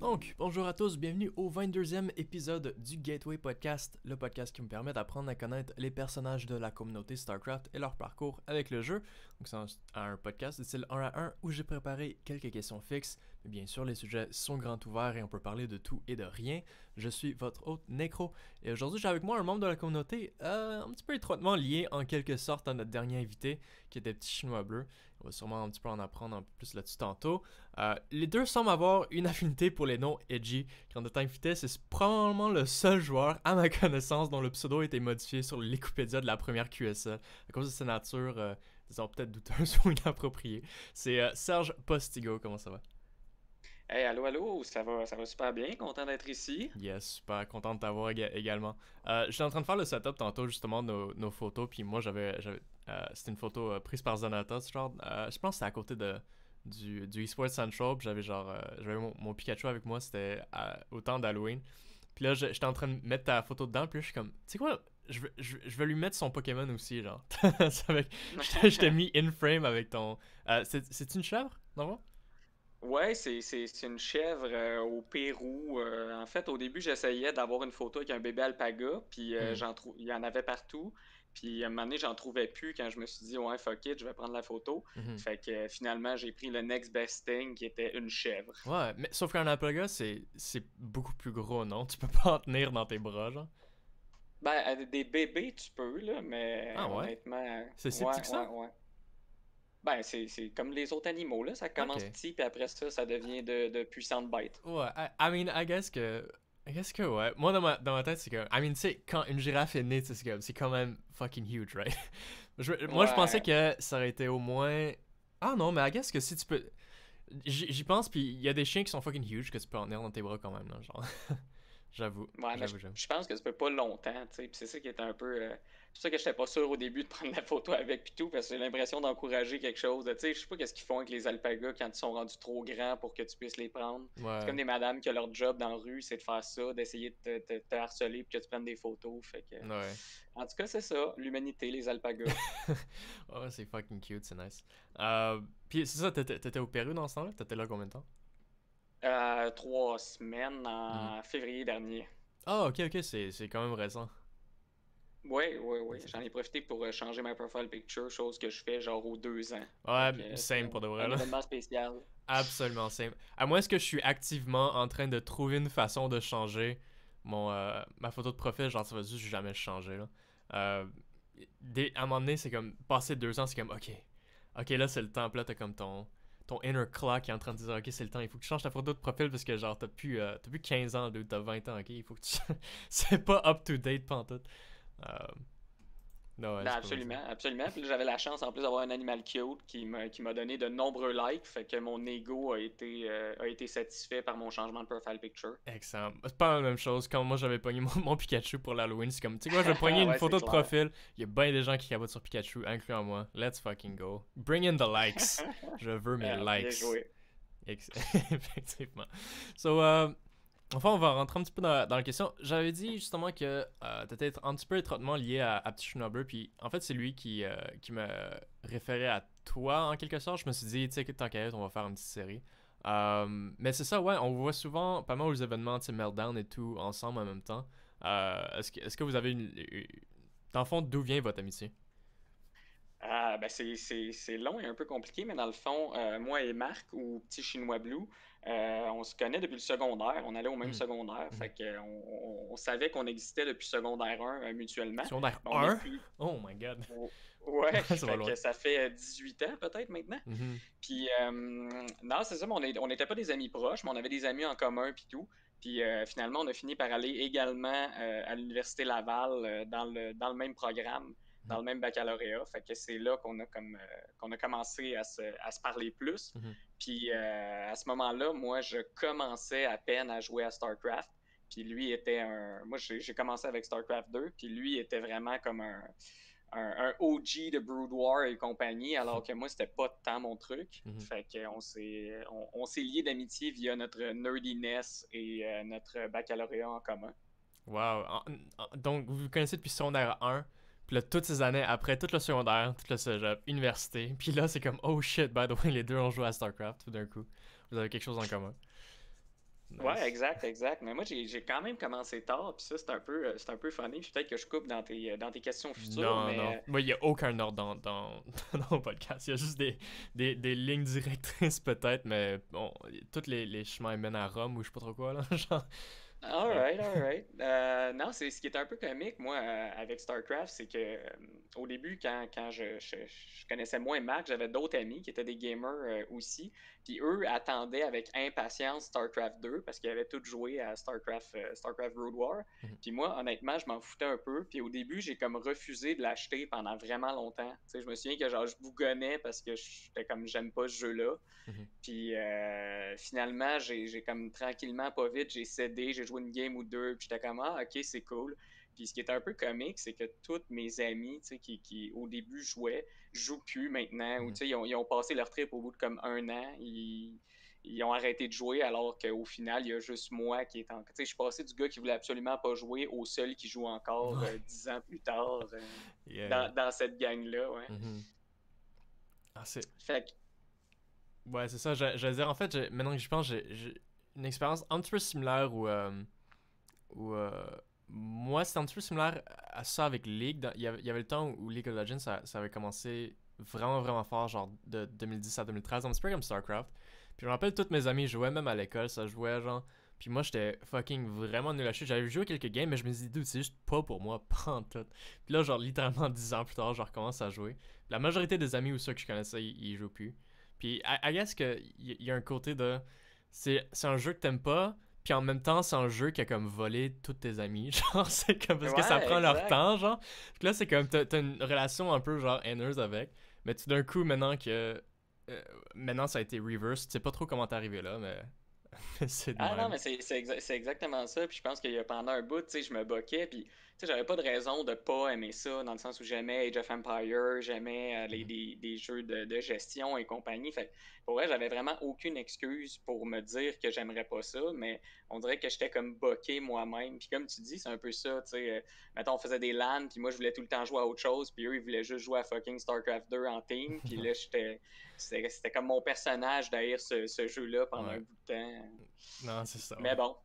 Donc, bonjour à tous, bienvenue au 22e épisode du Gateway Podcast, le podcast qui me permet d'apprendre à connaître les personnages de la communauté StarCraft et leur parcours avec le jeu. Donc, c'est un podcast de style 1 à 1 où j'ai préparé quelques questions fixes, mais bien sûr, les sujets sont grands ouverts et on peut parler de tout et de rien. Je suis votre hôte Necro et aujourd'hui, j'ai avec moi un membre de la communauté un petit peu étroitement lié en quelque sorte à notre dernier invité qui était Petit Chinois Bleu. On va sûrement un petit peu en apprendre un peu plus là-dessus tantôt. Les deux semblent avoir une affinité pour les noms edgy. Quand notre invité, c'est probablement le seul joueur, à ma connaissance, dont le pseudo a été modifié sur le Wikipédia de la première QSL à cause de sa nature, disons peut-être douteuse ou inappropriée. C'est Serge Postigo, comment ça va? Hey, allô, ça va super bien, content d'être ici. Yes, super content de t'avoir également. J'étais en train de faire le setup tantôt, justement, de nos photos, puis moi, c'était une photo prise par Zanatos, genre, je pense que c'était à côté du eSports Central, puis j'avais mon Pikachu avec moi, c'était au temps d'Halloween. Puis là, j'étais en train de mettre ta photo dedans, puis là, je suis comme, tu sais quoi, je vais lui mettre son Pokémon aussi, genre. Je t'ai mis in frame avec ton. C'est une chèvre, non? Ouais, c'est une chèvre au Pérou. En fait, au début, j'essayais d'avoir une photo avec un bébé alpaga, puis Hmm. il y en avait partout. Puis à un moment donné, j'en trouvais plus quand je me suis dit, ouais, fuck it, je vais prendre la photo. Mhm. Fait que finalement, j'ai pris le next best thing qui était une chèvre. Ouais, mais sauf qu'un alpaga, c'est beaucoup plus gros, non? Tu peux pas en tenir dans tes bras, genre. Ben, des bébés, tu peux, là, mais Ah ouais? honnêtement, C'est si petit ouais, que ouais, ça? ouais. Ben, c'est comme les autres animaux, là. Ça commence Ok. petit, puis après ça, ça devient de puissantes bêtes. Ouais, I mean, I guess que ouais. Moi, dans ma tête, c'est que. I mean, tu sais, quand une girafe est née, tu sais, c'est quand même fucking huge, right? Moi, je pensais Ouais. que ça aurait été au moins. Ah non, mais I guess que si tu peux. J'y pense, puis il y a des chiens qui sont fucking huge que tu peux en tenir dans tes bras quand même, là, genre. J'avoue, Ouais, mais j'avoue. je pense que ça fait pas longtemps, tu sais. Puis c'est ça qui est un peu. C'est pour ça que j'étais pas sûr au début de prendre la photo avec puis tout, parce que j'ai l'impression d'encourager quelque chose. Tu sais, je sais pas qu'est-ce qu'ils font avec les alpagas quand ils sont rendus trop grands pour que tu puisses les prendre. C'est Ouais, comme des madames qui ont leur job dans la rue, c'est de faire ça, d'essayer de te harceler puis que tu prennes des photos. Fait que. ouais. En tout cas, c'est ça, l'humanité, les alpagas. Ouais, c'est fucking cute, c'est nice. Puis c'est ça, t'étais au Pérou dans ce temps-là? T'étais là combien de temps? 3 semaines Mhm. en février dernier. Ah, ok, c'est quand même récent. Oui, oui, oui. C'est J'en cool. ai profité pour changer ma profile picture, chose que je fais genre aux 2 ans. Fait Ouais, que c'est same pour de vrai, un là. événement spécial. Absolument same. À moins que je suis activement en train de trouver une façon de changer ma photo de profil, genre ça va juste jamais changer, là. Euh, à un moment donné, c'est comme, passer 2 ans, c'est comme, ok, là c'est le temps, puis là t'as comme ton inner clock qui est en train de dire, ok, c'est le temps, il faut que tu changes ta photo de profil parce que genre t'as plus 15 ans, dude, t'as 20 ans, ok, il faut que tu... c'est pas up to date pantoute. Euh, non, ouais, Ben c'est pas mal ça. absolument, absolument. Puis là, j'avais la chance en plus d'avoir un animal cute qui m'a donné de nombreux likes, fait que mon ego a été satisfait par mon changement de profile picture. Excellent. C'est pas la même chose. Quand moi j'avais pogné mon Pikachu pour l'Halloween, c'est comme, tu sais quoi, je vais pogner une Ouais, c'est photo de clair. profil. Il y a bien des gens qui capotent sur Pikachu, incluant moi. Let's fucking go. Bring in the likes. Je veux mes Bien likes. joué. Effectivement. So, enfin, on va rentrer un petit peu dans la question. J'avais dit justement que t'étais un petit peu étroitement lié à Petit Chou Noble, puis en fait, c'est lui qui me référait à toi en quelque sorte. Je me suis dit, tu sais, que tant qu'à être, on va faire une petite série. Mais c'est ça, ouais, on voit souvent pas mal aux événements, tu sais, Meltdown et tout, ensemble en même temps. Est-ce que vous avez dans le fond, d'où vient votre amitié? Ah, ben c'est long et un peu compliqué, mais dans le fond, moi et Marc, ou Petit Chinois Blue, on se connaît depuis le secondaire. On allait au même Mhm, secondaire. mhm. Fait que on savait qu'on existait depuis secondaire 1 mutuellement. Secondaire Mais on est 1? plus. Oh my god. Ouais, Ça va fait loin. que ça fait 18 ans peut-être maintenant. Mhm, Puis, non, c'est ça, mais on n'était pas des amis proches, mais on avait des amis en commun, puis tout. Puis finalement, on a fini par aller également à l'Université Laval dans le même programme, dans mhm, le même baccalauréat. Fait que c'est là qu'on a commencé à se parler plus. mhm. Puis à ce moment-là, moi, je commençais à peine à jouer à StarCraft. Puis lui était un. Moi, j'ai commencé avec StarCraft 2, puis lui était vraiment comme un OG de Brood War et compagnie, alors que moi, c'était pas tant mon truc. Mhm. Fait qu'on on s'est liés d'amitié via notre nerdiness et notre baccalauréat en commun. Wow. Donc, vous vous connaissez depuis secondaire 1. Puis là, toutes ces années après, tout le secondaire, tout le cégep, université. Puis là, c'est comme, oh shit, by the way, les deux ont joué à StarCraft tout d'un coup. Vous avez quelque chose en commun. Ouais, Nice. exact. Mais moi, j'ai quand même commencé tard, puis ça, c'est un peu funny. Puis peut-être que je coupe dans tes questions futures, Non, non. mais Il n'y a aucun ordre dans le podcast. Il y a juste des lignes directrices, peut-être, mais bon, tous les chemins mènent à Rome ou je sais pas trop quoi, là. Genre, euh, alright. Non, c'est ce qui est un peu comique, moi, avec StarCraft, c'est que au début, quand je connaissais moins Mac, j'avais d'autres amis qui étaient des gamers aussi, puis eux attendaient avec impatience StarCraft 2 parce qu'ils avaient tous joué à StarCraft Brood War. mhm. Puis moi, honnêtement, je m'en foutais un peu. Puis au début, j'ai comme refusé de l'acheter pendant vraiment longtemps. Tu sais, je me souviens que genre je bougonnais parce que j'étais comme j'aime pas ce jeu-là. Mhm. Puis finalement, j'ai comme tranquillement, pas vite, j'ai cédé, j'ai joué une game ou deux, puis j'étais comme, ah, ok, c'est cool. Puis ce qui est un peu comique, c'est que tous mes amis, tu sais, qui au début jouaient, jouent plus maintenant, ou Mhm. tu sais, ils ont passé leur trip au bout de comme un an, ils ont arrêté de jouer, alors qu'au final, il y a juste moi qui est en. Tu sais, je suis passé du gars qui voulait absolument pas jouer au seul qui joue encore Ouais. 10 ans plus tard Yeah. dans cette gang-là, ouais. Mhm. Ah, c'est. Fait que, Ouais, c'est ça. J'allais dire, en fait, maintenant que j'y pense, j'ai une expérience un petit peu similaire où moi, c'était un petit peu similaire à ça avec League. Il y avait le temps où League of Legends, ça avait commencé vraiment, vraiment fort, genre de 2010 à 2013, un petit peu comme StarCraft. Puis je me rappelle, tous mes amis jouaient, même à l'école, ça jouait, genre. Puis moi, j'étais fucking vraiment nul à chier. J'avais joué quelques games, mais je me suis dit, dude, c'est juste pas pour moi, pas en tout. Puis là, genre, littéralement 10 ans plus tard, je recommence à jouer. La majorité des amis ou ceux que je connaissais, ils jouent plus. Puis, I guess qu'il y a un côté de. C'est un jeu que t'aimes pas, puis en même temps, c'est un jeu qui a comme volé tous tes amis. Genre, c'est comme parce que ça ouais, prend leur exact. temps, genre. Puis là, c'est comme t'as une relation un peu genre haineuse avec. Mais tout d'un coup, maintenant, ça a été reverse. Tu sais pas trop comment t'es arrivé là, mais c'est de Ah non, même. mais c'est exactement ça. Puis je pense qu'il y a pendant un bout, tu sais, je me boquais, puis tu sais, j'avais pas de raison de pas aimer ça, dans le sens où j'aimais Age of Empires, j'aimais Mhm. des jeux de gestion et compagnie. Fait que, pour vrai, j'avais vraiment aucune excuse pour me dire que j'aimerais pas ça, mais on dirait que j'étais comme boqué moi-même. Puis comme tu dis, c'est un peu ça, tu sais. Mettons, on faisait des LAN, puis moi, je voulais tout le temps jouer à autre chose, puis eux, ils voulaient juste jouer à fucking StarCraft 2 en team, puis là, c'était comme mon personnage derrière ce jeu-là pendant un Ouais. bout de temps. Non, c'est ça, Mais ouais. bon,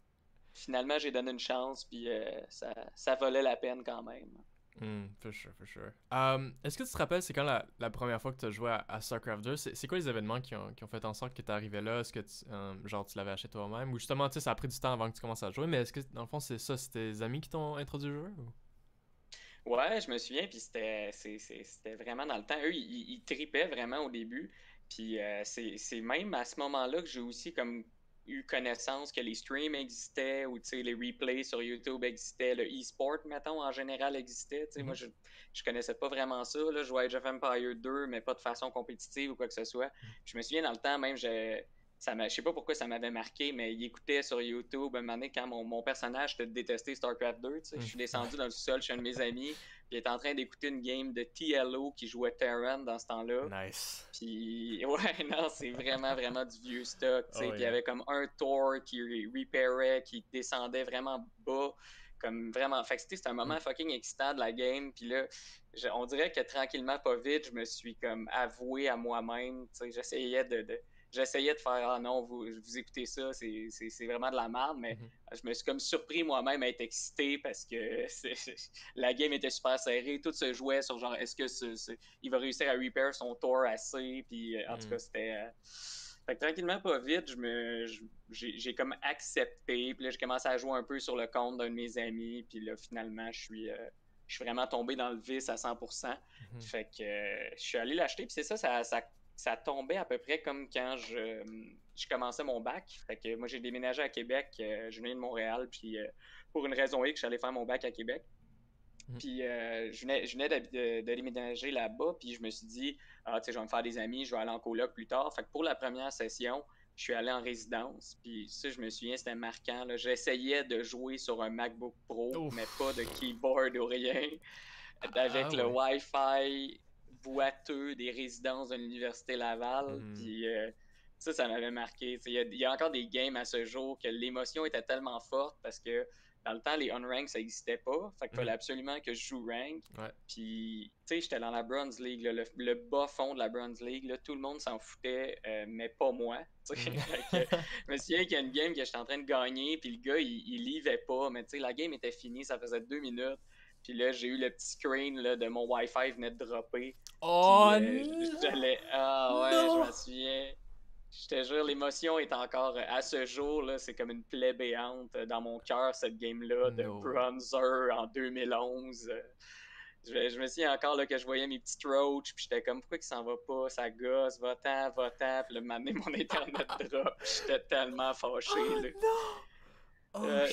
finalement, j'ai donné une chance, puis ça valait la peine quand même. For sure, for sure. Est-ce que tu te rappelles, c'est quand la première fois que tu as joué à StarCraft 2? C'est quoi les événements qui ont fait en sorte que tu es arrivé là? Est-ce que genre tu l'avais acheté toi-même? Ou justement, tu sais, ça a pris du temps avant que tu commences à jouer, mais est-ce que dans le fond, c'est ça, c'est tes amis qui t'ont introduit au jeu? Ouais, je me souviens, puis c'était vraiment dans le temps. Eux, ils tripaient vraiment au début. Puis c'est même à ce moment-là que j'ai aussi comme eu connaissance que les streams existaient ou tu sais, les replays sur YouTube existaient, le e-sport, mettons, en général existait. Tu sais, moi, Mhm. je connaissais pas vraiment ça. Là, je jouais à Age of Empire 2, mais pas de façon compétitive ou quoi que ce soit. Je me souviens dans le temps même, je sais pas pourquoi ça m'avait marqué, mais il écoutait sur YouTube un moment donné quand mon personnage était détesté StarCraft 2. Tu sais, je suis Ouais. descendu dans le sol chez un de mes amis, puis il était en train d'écouter une game de TLO qui jouait Terran dans ce temps-là. Nice. Puis, ouais, non, c'est vraiment, vraiment du vieux stock, tu sais. Oh Puis, il y yeah. avait comme un Thor qui repairait, qui descendait vraiment bas, comme vraiment. Fait que c'était un Mm. moment fucking excitant de la game. Puis là, on dirait que tranquillement, pas vite, je me suis comme avoué à moi-même, tu sais. J'essayais de faire, ah non, vous écoutez ça, c'est vraiment de la merde, mais Mhm. je me suis comme surpris moi-même à être excité parce que la game était super serrée, tout se jouait sur genre, est-ce que il va réussir à repair son tour assez, puis en tout cas, Mm. c'était. Fait que tranquillement, pas vite, j'ai comme accepté, puis là, j'ai commencé à jouer un peu sur le compte d'un de mes amis, puis là, finalement, je suis vraiment tombé dans le vice à 100%. Mhm. Fait que je suis allé l'acheter, puis c'est ça tombait à peu près comme quand je commençais mon bac. Fait que moi, j'ai déménagé à Québec, je venais de Montréal, puis pour une raison X, je suis allé faire mon bac à Québec. Mhm. Puis je venais de déménager là-bas, puis je me suis dit, ah, tu sais, je vais me faire des amis, je vais aller en coloc plus tard. Fait que pour la première session, je suis allé en résidence, puis ça, je me souviens, c'était marquant, là. J'essayais de jouer sur un MacBook Pro, mais pas de Ouf. keyboard ou rien, avec Ah le ouais. Wi-Fi boiteux des résidences de l'Université Laval, Mhm. puis ça m'avait marqué. Il y a encore des games à ce jour que l'émotion était tellement forte parce que dans le temps, les unranked, ça n'existait pas. Fait qu'il fallait absolument que je joue rank. Ouais. Puis, tu sais, j'étais dans la Bronze League, là, le bas fond de la Bronze League. Là, tout le monde s'en foutait, mais pas moi. Fait que, je me souviens qu'il y a une game que j'étais en train de gagner, puis le gars, il livait pas. Mais tu sais, la game était finie, ça faisait 2 minutes. Puis là, j'ai eu le petit screen là, de mon Wi-Fi venait de dropper. Oh J'allais. Ah ouais, je me souviens. Je te jure, l'émotion est encore à ce jour, là, c'est comme une plaie béante dans mon cœur, cette game-là de Bronzer en 2011. Je me souviens encore là, que je voyais mes petits roaches, puis j'étais comme, pourquoi il s'en va pas, ça gosse, va-t'en. Puis là, m'amener mon Internet drop, j'étais tellement fâché. Là.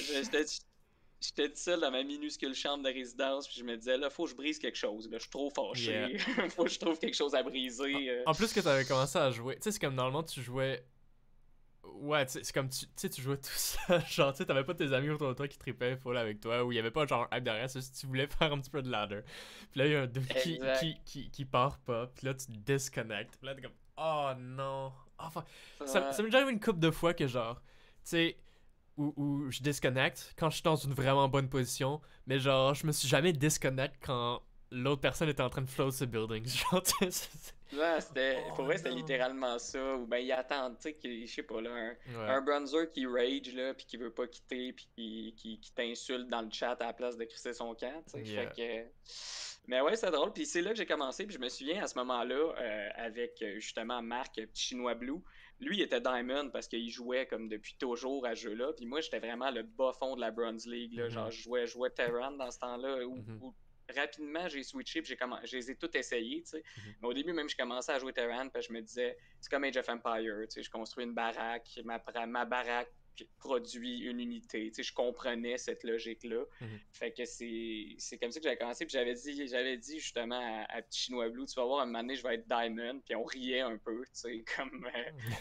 J'étais tout seul dans ma minuscule chambre de résidence, puis je me disais, là, faut que je brise quelque chose. Là, je suis trop fâché. Faut que je trouve quelque chose à briser. En plus que t'avais commencé à jouer, tu sais, c'est comme normalement tu jouais. Ouais, c'est comme tu jouais tout seul. Genre, tu sais, t'avais pas tes amis autour de toi qui trippaient full avec toi, ou il y avait pas genre hype derrière, c'est juste que tu voulais faire un petit peu de ladder. Puis là, il y a un dude qui part pas, puis là, tu te disconnectes. Puis là, t'es comme, oh non. Enfin, ça m'est déjà arrivé une couple de fois que genre, tu sais. Où je disconnecte quand je suis dans une vraiment bonne position, mais genre, je me suis jamais disconnect quand l'autre personne était en train de float ce building. Genre, pour vrai, c'était littéralement ça. Ou ben, il attend, tu sais, je sais pas, là, un bronzer qui rage, là, puis qui veut pas quitter, puis qui t'insulte dans le chat à la place de crisser son camp, tu sais. Fait que. Mais ouais, c'est drôle. Puis c'est là que j'ai commencé. Puis je me souviens à ce moment-là, avec justement Marc, petit chinois blue. Lui, il était Diamond parce qu'il jouait comme depuis toujours à ce jeu-là. Puis moi, j'étais vraiment le bas fond de la Bronze League. Là. Genre, je jouais Terran dans ce temps-là. Où rapidement, j'ai switché. Puis je les ai tous essayés. Tu sais. Mais au début, même, je commençais à jouer Terran. Puis je me disais, c'est comme Age of Empire. Tu sais, je construis une baraque. Ma baraque produit une unité. Tu sais, je comprenais cette logique-là. Fait que c'est comme ça que j'avais commencé. Puis j'avais dit justement à Petit Chinois Blue, tu vas voir, un moment donné, je vais être Diamond. Puis on riait un peu, tu sais, comme...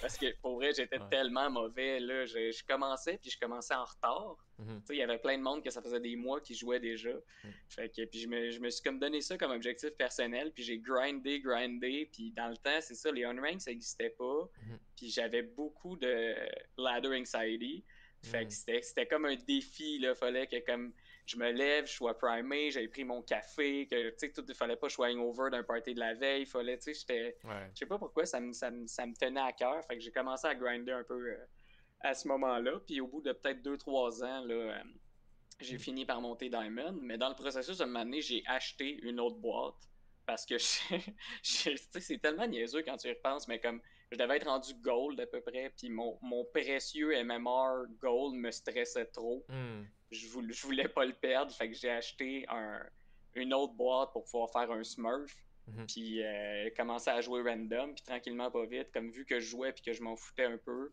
parce que pour vrai, j'étais tellement mauvais, là. Je commençais, puis je commençais en retard. Tu sais, il y avait plein de monde que ça faisait des mois qui jouaient déjà. Fait que, puis je me suis comme donné ça comme objectif personnel. Puis j'ai grindé. Puis dans le temps, c'est ça, les unranked, ça n'existait pas. Puis j'avais beaucoup de ladder anxiety. Fait que c'était comme un défi, là. Fallait que comme je me lève, je sois primé, j'avais pris mon café, que tu sais, il fallait pas que je sois hangover d'un party de la veille. Fallait, tu sais, je sais pas pourquoi ça me tenait à cœur. Fait que j'ai commencé à grinder un peu à ce moment-là. Puis au bout de peut-être 2-3 ans, là, j'ai fini par monter Diamond. Mais dans le processus, à un moment donné, j'ai acheté une autre boîte. Parce que c'est tellement niaiseux quand tu y repenses, mais comme je devais être rendu gold à peu près, puis mon précieux MMR gold me stressait trop. Je voulais pas le perdre, fait que j'ai acheté une autre boîte pour pouvoir faire un smurf, puis commencer à jouer random, puis tranquillement pas vite, comme vu que je jouais puis que je m'en foutais un peu,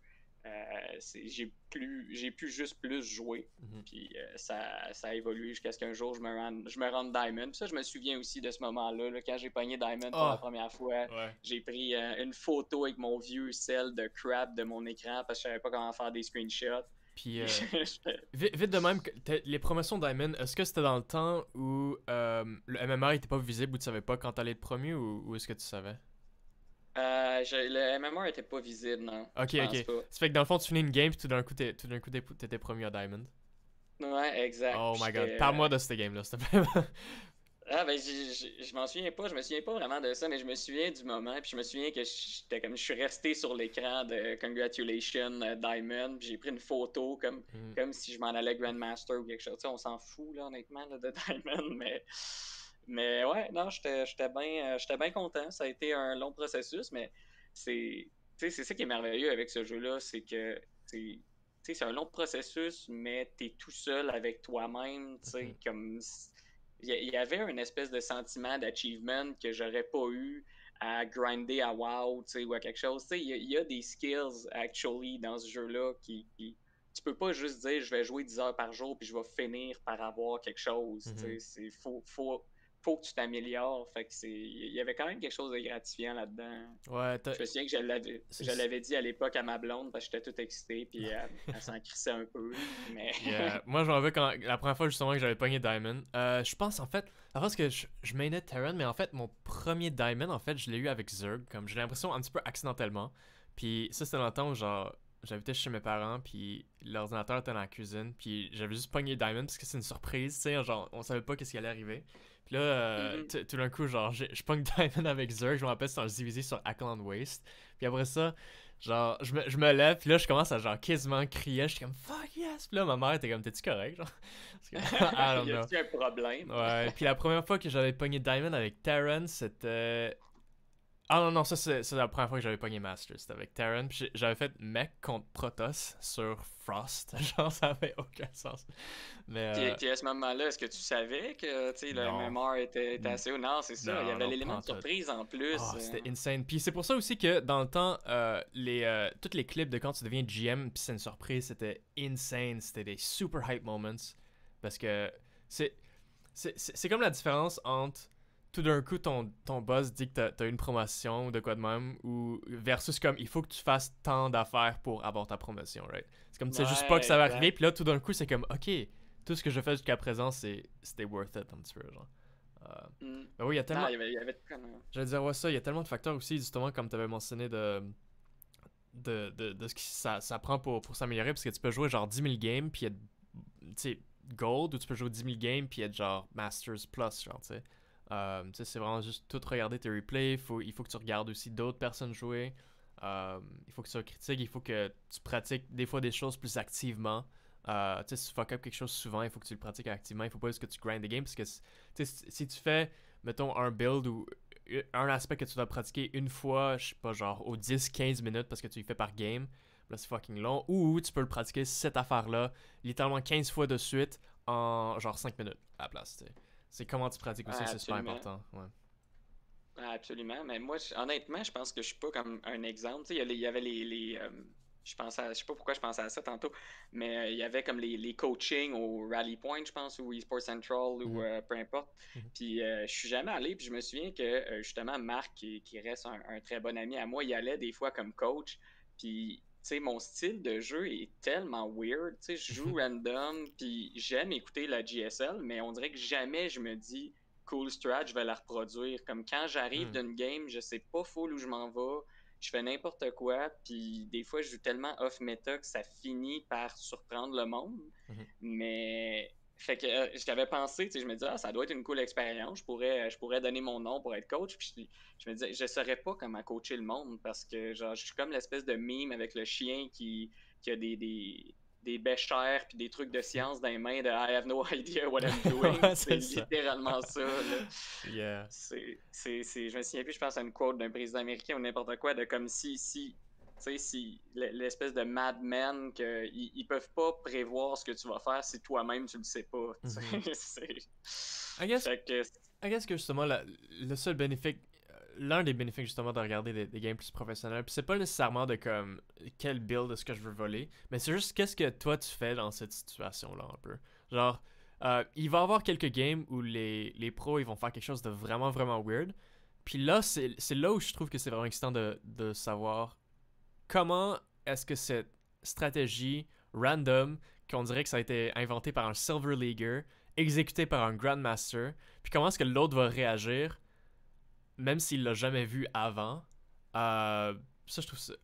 j'ai pu juste plus jouer. Puis ça a évolué jusqu'à ce qu'un jour je me rende Diamond. Puis ça, je me souviens aussi de ce moment-là, là, quand j'ai pogné Diamond pour la première fois. J'ai pris une photo avec mon vieux sel de crap de mon écran parce que je savais pas comment faire des screenshots. Puis vite de même, les promotions Diamond, est-ce que c'était dans le temps où le MMR était pas visible ou tu savais pas quand t'allais être promu, ou est-ce que tu savais? Le MMR était pas visible, non. Ok. Ça fait que dans le fond, tu finis une game, puis tout d'un coup, t'étais promu à Diamond. Ouais, exact. Oh my god, parle-moi de cette game-là, s'il te plaît. Ah, ben, je m'en souviens pas. Je me souviens pas vraiment de ça, mais je me souviens du moment. Puis je me souviens que je suis resté sur l'écran de Congratulations Diamond. Puis j'ai pris une photo comme si je m'en allais Grandmaster ou quelque chose. Tu sais, on s'en fout, là, honnêtement, là, de Diamond, mais ouais, non, j'étais bien content. Ça a été un long processus, mais c'est ça qui est merveilleux avec ce jeu-là, c'est que c'est un long processus, mais t'es tout seul avec toi-même, tu sais, comme il y avait une espèce de sentiment d'achievement que j'aurais pas eu à grinder à WoW, tu sais, ou à quelque chose. Tu sais, il y a des skills, actually, dans ce jeu-là tu peux pas juste dire je vais jouer 10 heures par jour puis je vais finir par avoir quelque chose. Tu sais, faut que tu t'améliores. Fait que il y avait quand même quelque chose de gratifiant là-dedans. Ouais, je me souviens que je l'avais dit à l'époque à ma blonde parce que j'étais tout excité puis elle s'en crissait un peu. Mais... Moi, je m'en veux quand la première fois justement que j'avais pogné Diamond. Je pense en fait, parce que je mainais Terran, mais en fait, mon premier Diamond, en fait, je l'ai eu avec Zerg. Comme j'ai l'impression un petit peu accidentellement. Puis ça, c'était dans le temps où genre j'habitais chez mes parents, puis l'ordinateur était dans la cuisine, puis j'avais juste pogné Diamond parce que c'est une surprise, tu sais, genre, on savait pas qu'est-ce qui allait arriver. Puis là, Mhm. tout d'un coup, genre, je pogne Diamond avec Zerg, je me rappelle, c'était un divisé sur Ackland Waste. Puis après ça, genre, je me lève, puis là, je commence à, genre, quasiment crier, je suis comme, fuck yes! Puis là, ma mère était comme, t'es-tu correct, genre? Parce que, I don't Y know. a-t-il un problème? Ouais, puis la première fois que j'avais pogné Diamond avec Terran, c'était. Ah non, non, ça c'est la première fois que j'avais pogné Master, c'était avec Terran. Puis j'avais fait mech contre Protoss sur Frost. Genre, ça avait aucun sens. Mais Puis à ce moment-là, est-ce que tu savais que tu sais, le non. MMR était assez haut? Non, c'est ça. Il y Non, avait non, pas l'élément en de tout. surprise en plus. Ah, c'était insane. Puis c'est pour ça aussi que dans le temps, toutes les clips de quand tu deviens GM, puis c'est une surprise, c'était insane. C'était des super hype moments. Parce que c'est c'est comme la différence entre tout d'un coup ton boss dit que t'as une promotion ou de quoi de même, ou versus comme il faut que tu fasses tant d'affaires pour avoir ta promotion, right? C'est comme tu sais juste pas que Ouais, ça va exact. arriver, puis là tout d'un coup c'est comme ok, tout ce que je fais jusqu'à présent c'était worth it un petit peu, genre. Mm. Ben oui, il y a Non, tellement. il y avait comme. J'allais dire, ouais, ça, il y a tellement de facteurs aussi, justement, comme tu avais mentionné, de ce que ça prend pour s'améliorer, parce que tu peux jouer genre 10 000 games, puis être, tu sais, Gold, ou tu peux jouer 10 000 games, puis être genre Masters Plus, genre, tu sais. Tu sais, c'est vraiment juste tout regarder tes replays, il faut que tu regardes aussi d'autres personnes jouer, il faut que tu sois critique, il faut que tu pratiques des fois des choses plus activement. Tu sais, si tu fuck up quelque chose souvent, il faut que tu le pratiques activement, il faut pas juste que tu grind des games, parce que, tu sais, si tu fais mettons, un build ou un aspect que tu dois pratiquer une fois, je sais pas, genre aux 10-15 minutes parce que tu le fais par game, là c'est fucking long, ou tu peux le pratiquer cette affaire-là, littéralement 15 fois de suite en genre 5 minutes à la place, tu sais. C'est comment tu pratiques aussi, Ah, c'est super absolument. important, ouais. Ah, absolument. Mais moi, honnêtement, je pense que je suis pas comme un exemple. Tu sais, il y avait je pensais je sais pas pourquoi je pensais à ça tantôt, mais il y avait comme les coachings au Rally Point, je pense, ou eSports Central, ou Mhm, peu importe. mhm, Puis je suis jamais allé, puis je me souviens que justement, Marc, qui reste un très bon ami à moi, il allait des fois comme coach. Puis, tu sais, mon style de jeu est tellement weird. Tu sais, je joue mhm, random, puis j'aime écouter la GSL, mais on dirait que jamais je me dis cool strat, je vais la reproduire. Comme quand j'arrive mhm, d'une game, je sais pas full où je m'en vais, je fais n'importe quoi, puis des fois je joue tellement off-meta que ça finit par surprendre le monde. mhm. Mais fait que j'avais pensé, tu sais, je me disais, ah, ça doit être une cool expérience, je pourrais donner mon nom pour être coach, puis je me disais, je saurais pas comment coacher le monde parce que genre, je suis comme l'espèce de meme avec le chien qui a des béchères puis des trucs de science dans les mains de I have no idea what I'm doing. Ouais, C'est c'est ça. littéralement ça, là. Yeah. Je me souviens plus, je pense à une quote d'un président américain ou n'importe quoi, de comme tu sais, si l'espèce de madman ils peuvent pas prévoir ce que tu vas faire si toi-même tu le sais pas. Mhm. I guess, Fait que, I guess que justement, le seul bénéfice, l'un des bénéfices justement de regarder des games plus professionnels, puis c'est pas nécessairement de comme quel build est-ce que je veux voler, mais c'est juste qu'est-ce que toi tu fais dans cette situation-là un peu. Genre, il va y avoir quelques games où les pros ils vont faire quelque chose de vraiment vraiment weird, puis là c'est là où je trouve que c'est vraiment excitant de savoir comment est-ce que cette stratégie random, qu'on dirait que ça a été inventé par un Silver Leaguer, exécuté par un Grandmaster, puis comment est-ce que l'autre va réagir même s'il l'a jamais vu avant. Ça, je trouve ça.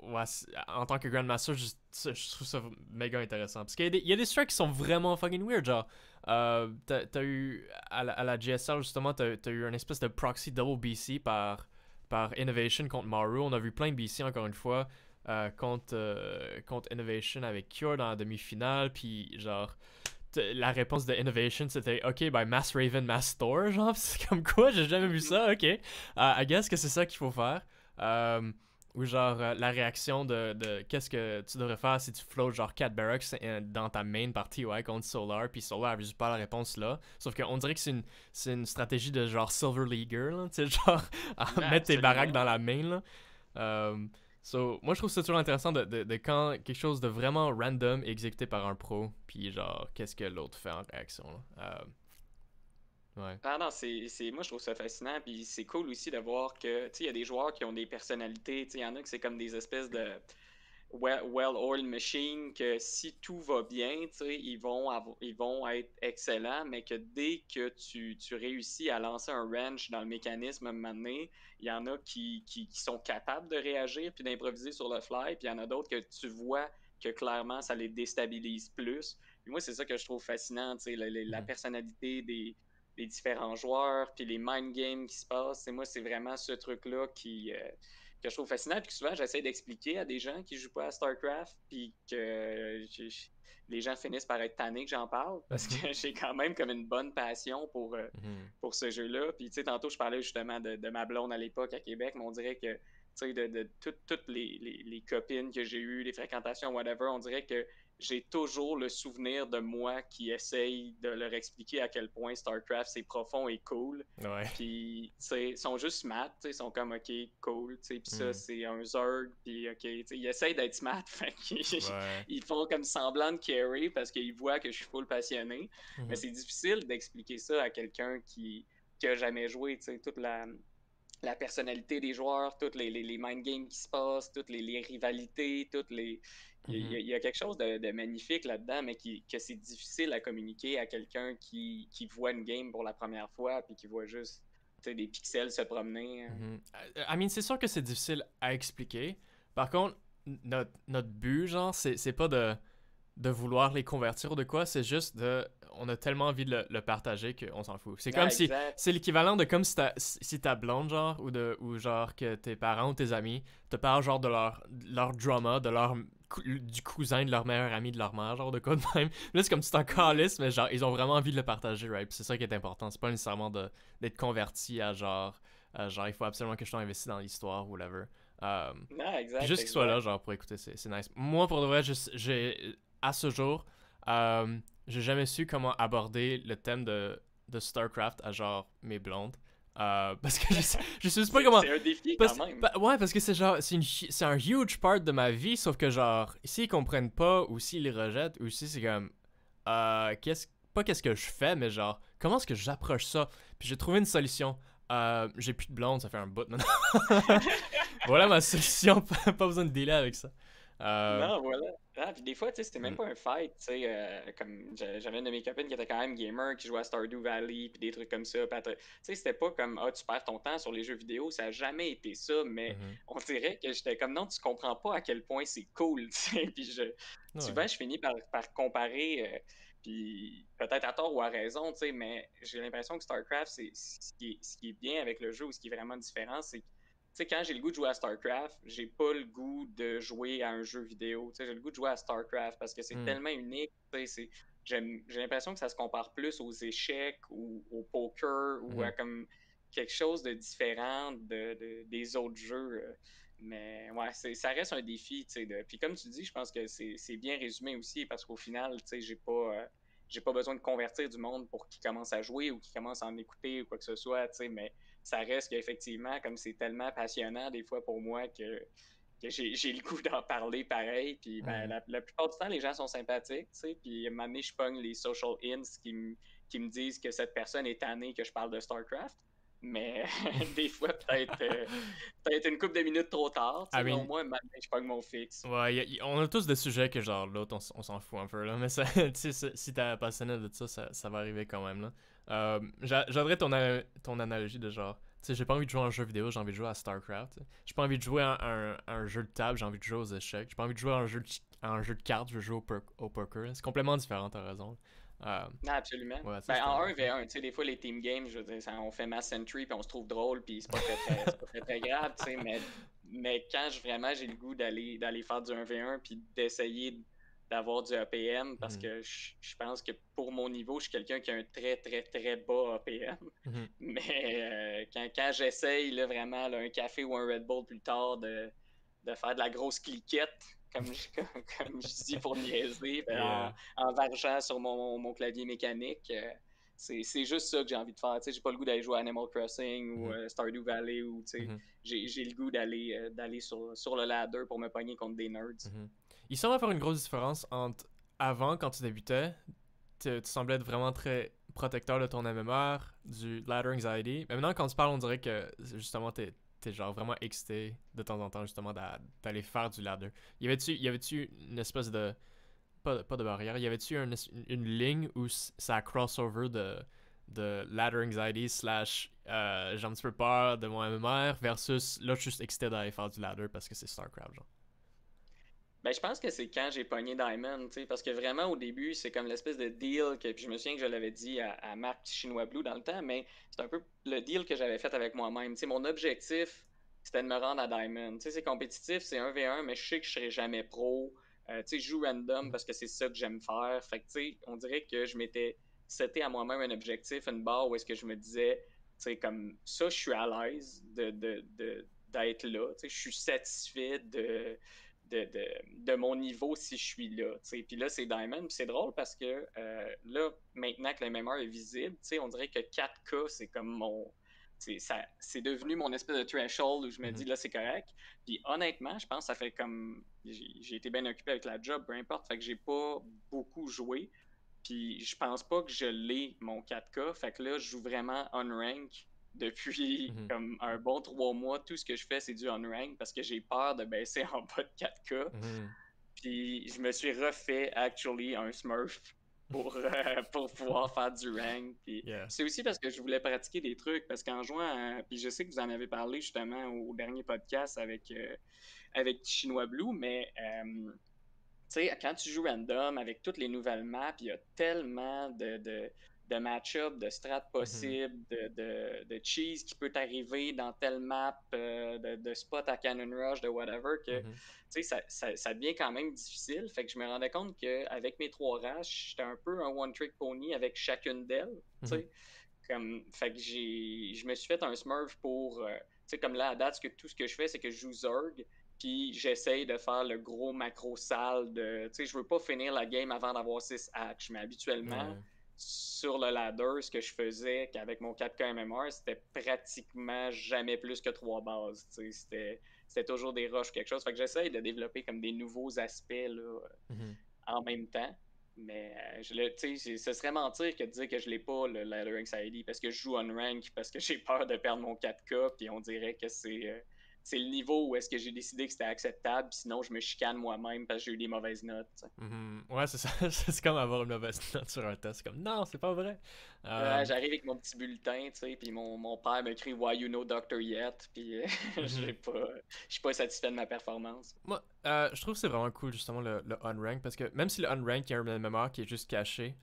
Ouais, en tant que Grandmaster, je trouve ça méga intéressant. Parce qu'il y a des strikes qui sont vraiment fucking weird. Genre, t'as eu. À la GSL, justement, t'as eu une espèce de proxy double BC par Innovation contre Maru. On a vu plein de BC encore une fois. Contre Innovation avec Cure dans la demi-finale. Puis, genre, la réponse de Innovation c'était ok ben Mass Raven Mass Thor genre c'est comme quoi j'ai jamais vu ça ok I guess que c'est ça qu'il faut faire ou genre la réaction de qu'est-ce que tu devrais faire si tu floats genre 4 barracks dans ta main partie ouais contre Solar puis Solar avait juste pas la réponse là sauf qu'on dirait que c'est une stratégie de genre Silver Leaguer là tu sais genre à ouais, mettre tes baraques absolument. dans la main là moi je trouve ça toujours intéressant de quand quelque chose de vraiment random est exécuté par un pro, puis genre, qu'est-ce que l'autre fait en réaction, là. Ouais. Ah non, moi je trouve ça fascinant, puis c'est cool aussi de voir que, tu sais, il y a des joueurs qui ont des personnalités, tu sais, il y en a que c'est comme des espèces well-oiled machine, que si tout va bien, ils vont être excellents, mais que dès que tu réussis à lancer un wrench dans le mécanisme à un moment donné, il y en a qui sont capables de réagir puis d'improviser sur le fly, puis il y en a d'autres que tu vois que clairement ça les déstabilise plus. Puis moi, c'est ça que je trouve fascinant, la personnalité des différents joueurs, puis les mind games qui se passent. Moi, c'est vraiment ce truc-là que je trouve fascinant, puis que souvent j'essaie d'expliquer à des gens qui jouent pas à StarCraft, puis que les gens finissent par être tannés que j'en parle, parce que j'ai quand même comme une bonne passion pour ce jeu-là. Puis tantôt je parlais justement de ma blonde à l'époque à Québec, mais on dirait que de toutes les copines que j'ai eues, les fréquentations, whatever, on dirait que j'ai toujours le souvenir de moi qui essaye de leur expliquer à quel point StarCraft c'est profond et cool. Ouais. Puis, ils sont juste smart, ils sont comme, OK, cool, puis ça, c'est un Zerg, puis OK, ils essayent d'être smart, fait ils font comme semblant de carry parce qu'ils voient que je suis full passionné, mais c'est difficile d'expliquer ça à quelqu'un qui a jamais joué, toute la personnalité des joueurs, toutes les mind games qui se passent, toutes les rivalités, toutes les... Il y a quelque chose de magnifique là-dedans, mais que c'est difficile à communiquer à quelqu'un qui voit une game pour la première fois puis qui voit juste des pixels se promener. I mean, c'est sûr que c'est difficile à expliquer. Par contre, notre but, genre, c'est pas de vouloir les convertir ou de quoi, c'est juste on a tellement envie de le partager qu'on s'en fout. C'est comme si c'est l'équivalent de comme si ta blonde, genre, ou genre que tes parents ou tes amis te parlent genre de leur drama, du cousin de leur meilleur ami de leur mère, genre de quoi de même. Là, c'est comme si t'en calisses, mais genre, ils ont vraiment envie de le partager, right? Puis c'est ça qui est important. C'est pas nécessairement d'être converti à genre, il faut absolument que je sois investi dans l'histoire ou whatever. Juste qu'ils soient là, genre, pour écouter, c'est nice. Moi, pour de vrai, à ce jour, j'ai jamais su comment aborder le thème de StarCraft à genre mes blondes. Parce que je sais pas comment. C'est un défi quand même. Ouais, parce que c'est genre, c'est un huge part de ma vie, sauf que genre, s'ils comprennent pas ou s'ils les rejettent, ou si c'est comme, qu'est-ce que je fais, mais genre, comment est-ce que j'approche ça? Puis j'ai trouvé une solution. J'ai plus de blonde, ça fait un bout maintenant. Voilà ma solution, pas besoin de dealer avec ça. Non, voilà. Puis des fois, c'était même pas un fight, comme j'avais une de mes copines qui était quand même gamer, qui jouait à Stardew Valley, puis des trucs comme ça. C'était pas comme, tu perds ton temps sur les jeux vidéo, ça a jamais été ça, mais on dirait que j'étais comme, non, tu comprends pas à quel point c'est cool, puis souvent, je finis par comparer, puis peut-être à tort ou à raison, mais j'ai l'impression que StarCraft, ce qui est bien avec le jeu, ou ce qui est vraiment différent, c'est quand j'ai le goût de jouer à StarCraft, j'ai pas le goût de jouer à un jeu vidéo. J'ai le goût de jouer à StarCraft parce que c'est tellement unique. J'ai l'impression que ça se compare plus aux échecs ou au poker ou à comme quelque chose de différent des autres jeux. Mais ouais, ça reste un défi. Puis comme tu dis, je pense que c'est bien résumé aussi parce qu'au final, j'ai pas besoin de convertir du monde pour qu'ils commencent à jouer ou qu'ils commencent à en écouter ou quoi que ce soit, mais ça reste qu'effectivement, comme c'est tellement passionnant des fois pour moi que j'ai le goût d'en parler pareil. Puis la plupart du temps, les gens sont sympathiques, puis à un moment donné, je pogne les social hints qui me disent que cette personne est tannée que je parle de StarCraft. Mais des fois, peut-être une couple de minutes trop tard. Mais au moins, maintenant, je pogne mon fixe. Ouais, on a tous des sujets que genre l'autre, on s'en fout un peu. Là, mais ça, si t'es passionné de ça va arriver quand même. Là. J'aimerais ton analogie de genre, j'ai pas envie de jouer à un jeu vidéo, j'ai envie de jouer à StarCraft. J'ai pas envie de jouer à un jeu de table, j'ai envie de jouer aux échecs. J'ai pas envie de jouer à un jeu de cartes, je veux jouer au poker. C'est complètement différent, t'as raison. Non, absolument. Ouais, en 1v1, des fois les team games, je veux dire, on fait mass entry puis on se trouve drôle puis c'est pas très grave, mais quand vraiment j'ai le goût d'aller faire du 1v1 puis d'essayer d'avoir du APM parce que je pense que pour mon niveau, je suis quelqu'un qui a un très très très bas APM. Mais quand j'essaye là, vraiment là, un café ou un Red Bull plus tard de faire de la grosse cliquette, comme je dis pour niaiser, en vargeant sur mon clavier mécanique. C'est juste ça que j'ai envie de faire. J'ai pas le goût d'aller jouer à Animal Crossing ou Stardew Valley. J'ai le goût d'aller sur le ladder pour me pogner contre des nerds. Il semble avoir une grosse différence entre avant, quand tu débutais, tu semblais être vraiment très protecteur de ton MMR, du ladder anxiety. Mais maintenant, quand tu parles, on dirait que justement, t'es t'es genre vraiment excité de temps en temps justement d'aller faire du ladder. Y avait-tu une espèce de pas de barrière, y avait-tu une ligne où ça a crossover de ladder anxiety slash j'ai un petit peu peur de mon MMR versus là je suis juste excité d'aller faire du ladder parce que c'est StarCraft genre. Ben, je pense que c'est quand j'ai pogné Diamond, tu sais, parce que vraiment au début, c'est comme l'espèce de deal que, puis je me souviens que je l'avais dit à Marc Chinois Blue dans le temps, mais c'est un peu le deal que j'avais fait avec moi-même. Tu sais, mon objectif, c'était de me rendre à Diamond. Tu sais, c'est compétitif, c'est 1v1, mais je sais que je serai jamais pro. Tu sais, je joue random parce que c'est ça que j'aime faire. Fait que, tu sais, on dirait que je m'étais seté à moi-même un objectif, une barre où est-ce que je me disais, tu sais, comme ça, je suis à l'aise d'être là. Tu sais, je suis satisfait de mon niveau si je suis là. T'sais. Puis là, c'est Diamond. Puis c'est drôle parce que là, maintenant que le MMR est visible, on dirait que 4K, c'est comme mon. C'est devenu mon espèce de threshold où je me dis là, c'est correct. Puis honnêtement, je pense que ça fait comme. J'ai été bien occupé avec la job, peu importe. Fait que j'ai pas beaucoup joué. Puis je pense pas que je l'ai, mon 4K. Fait que là, je joue vraiment on rank depuis comme un bon 3 mois. Tout ce que je fais, c'est du on rank parce que j'ai peur de baisser en bas de 4K. Puis je me suis refait actually un Smurf pour pouvoir faire du rank. Puis c'est aussi parce que je voulais pratiquer des trucs parce qu'en jouant, puis je sais que vous en avez parlé justement au dernier podcast avec Chinois Blue, mais tu sais, quand tu joues random avec toutes les nouvelles maps, il y a tellement de match-up, de strat possibles, de cheese qui peut t'arriver dans telle map, de spot à Cannon Rush, de whatever, que tu sais, ça devient quand même difficile. Fait que je me rendais compte qu'avec mes 3 rash, j'étais un peu un one-trick pony avec chacune d'elles. Tu sais, fait que je me suis fait un smurf pour. Tu sais, comme là, à date, tout ce que je fais, c'est que je joue Zerg. Puis j'essaye de faire le gros macro sale de. Tu sais, je veux pas finir la game avant d'avoir 6 hatch, mais habituellement, sur le ladder, ce que je faisais qu'avec mon 4K MMR, c'était pratiquement jamais plus que 3 bases. Tu sais, c'était toujours des rushs ou quelque chose. Fait que j'essaye de développer comme des nouveaux aspects là, en même temps. Mais ce serait mentir que de dire que je l'ai pas, le ladder anxiety, parce que je joue on rank, parce que j'ai peur de perdre mon 4K, puis on dirait que c'est le niveau où est-ce que j'ai décidé que c'était acceptable, sinon je me chicane moi-même parce que j'ai eu des mauvaises notes. Ouais, c'est ça. C'est comme avoir une mauvaise note sur un test. C'est comme, non, c'est pas vrai. J'arrive avec mon petit bulletin, tu sais, puis mon père m'écrit Why you know Doctor yet? Puis je suis pas satisfait de ma performance. Moi, je trouve que c'est vraiment cool, justement, le unrank, parce que même si le unrank, il y a un MMR qui est juste caché,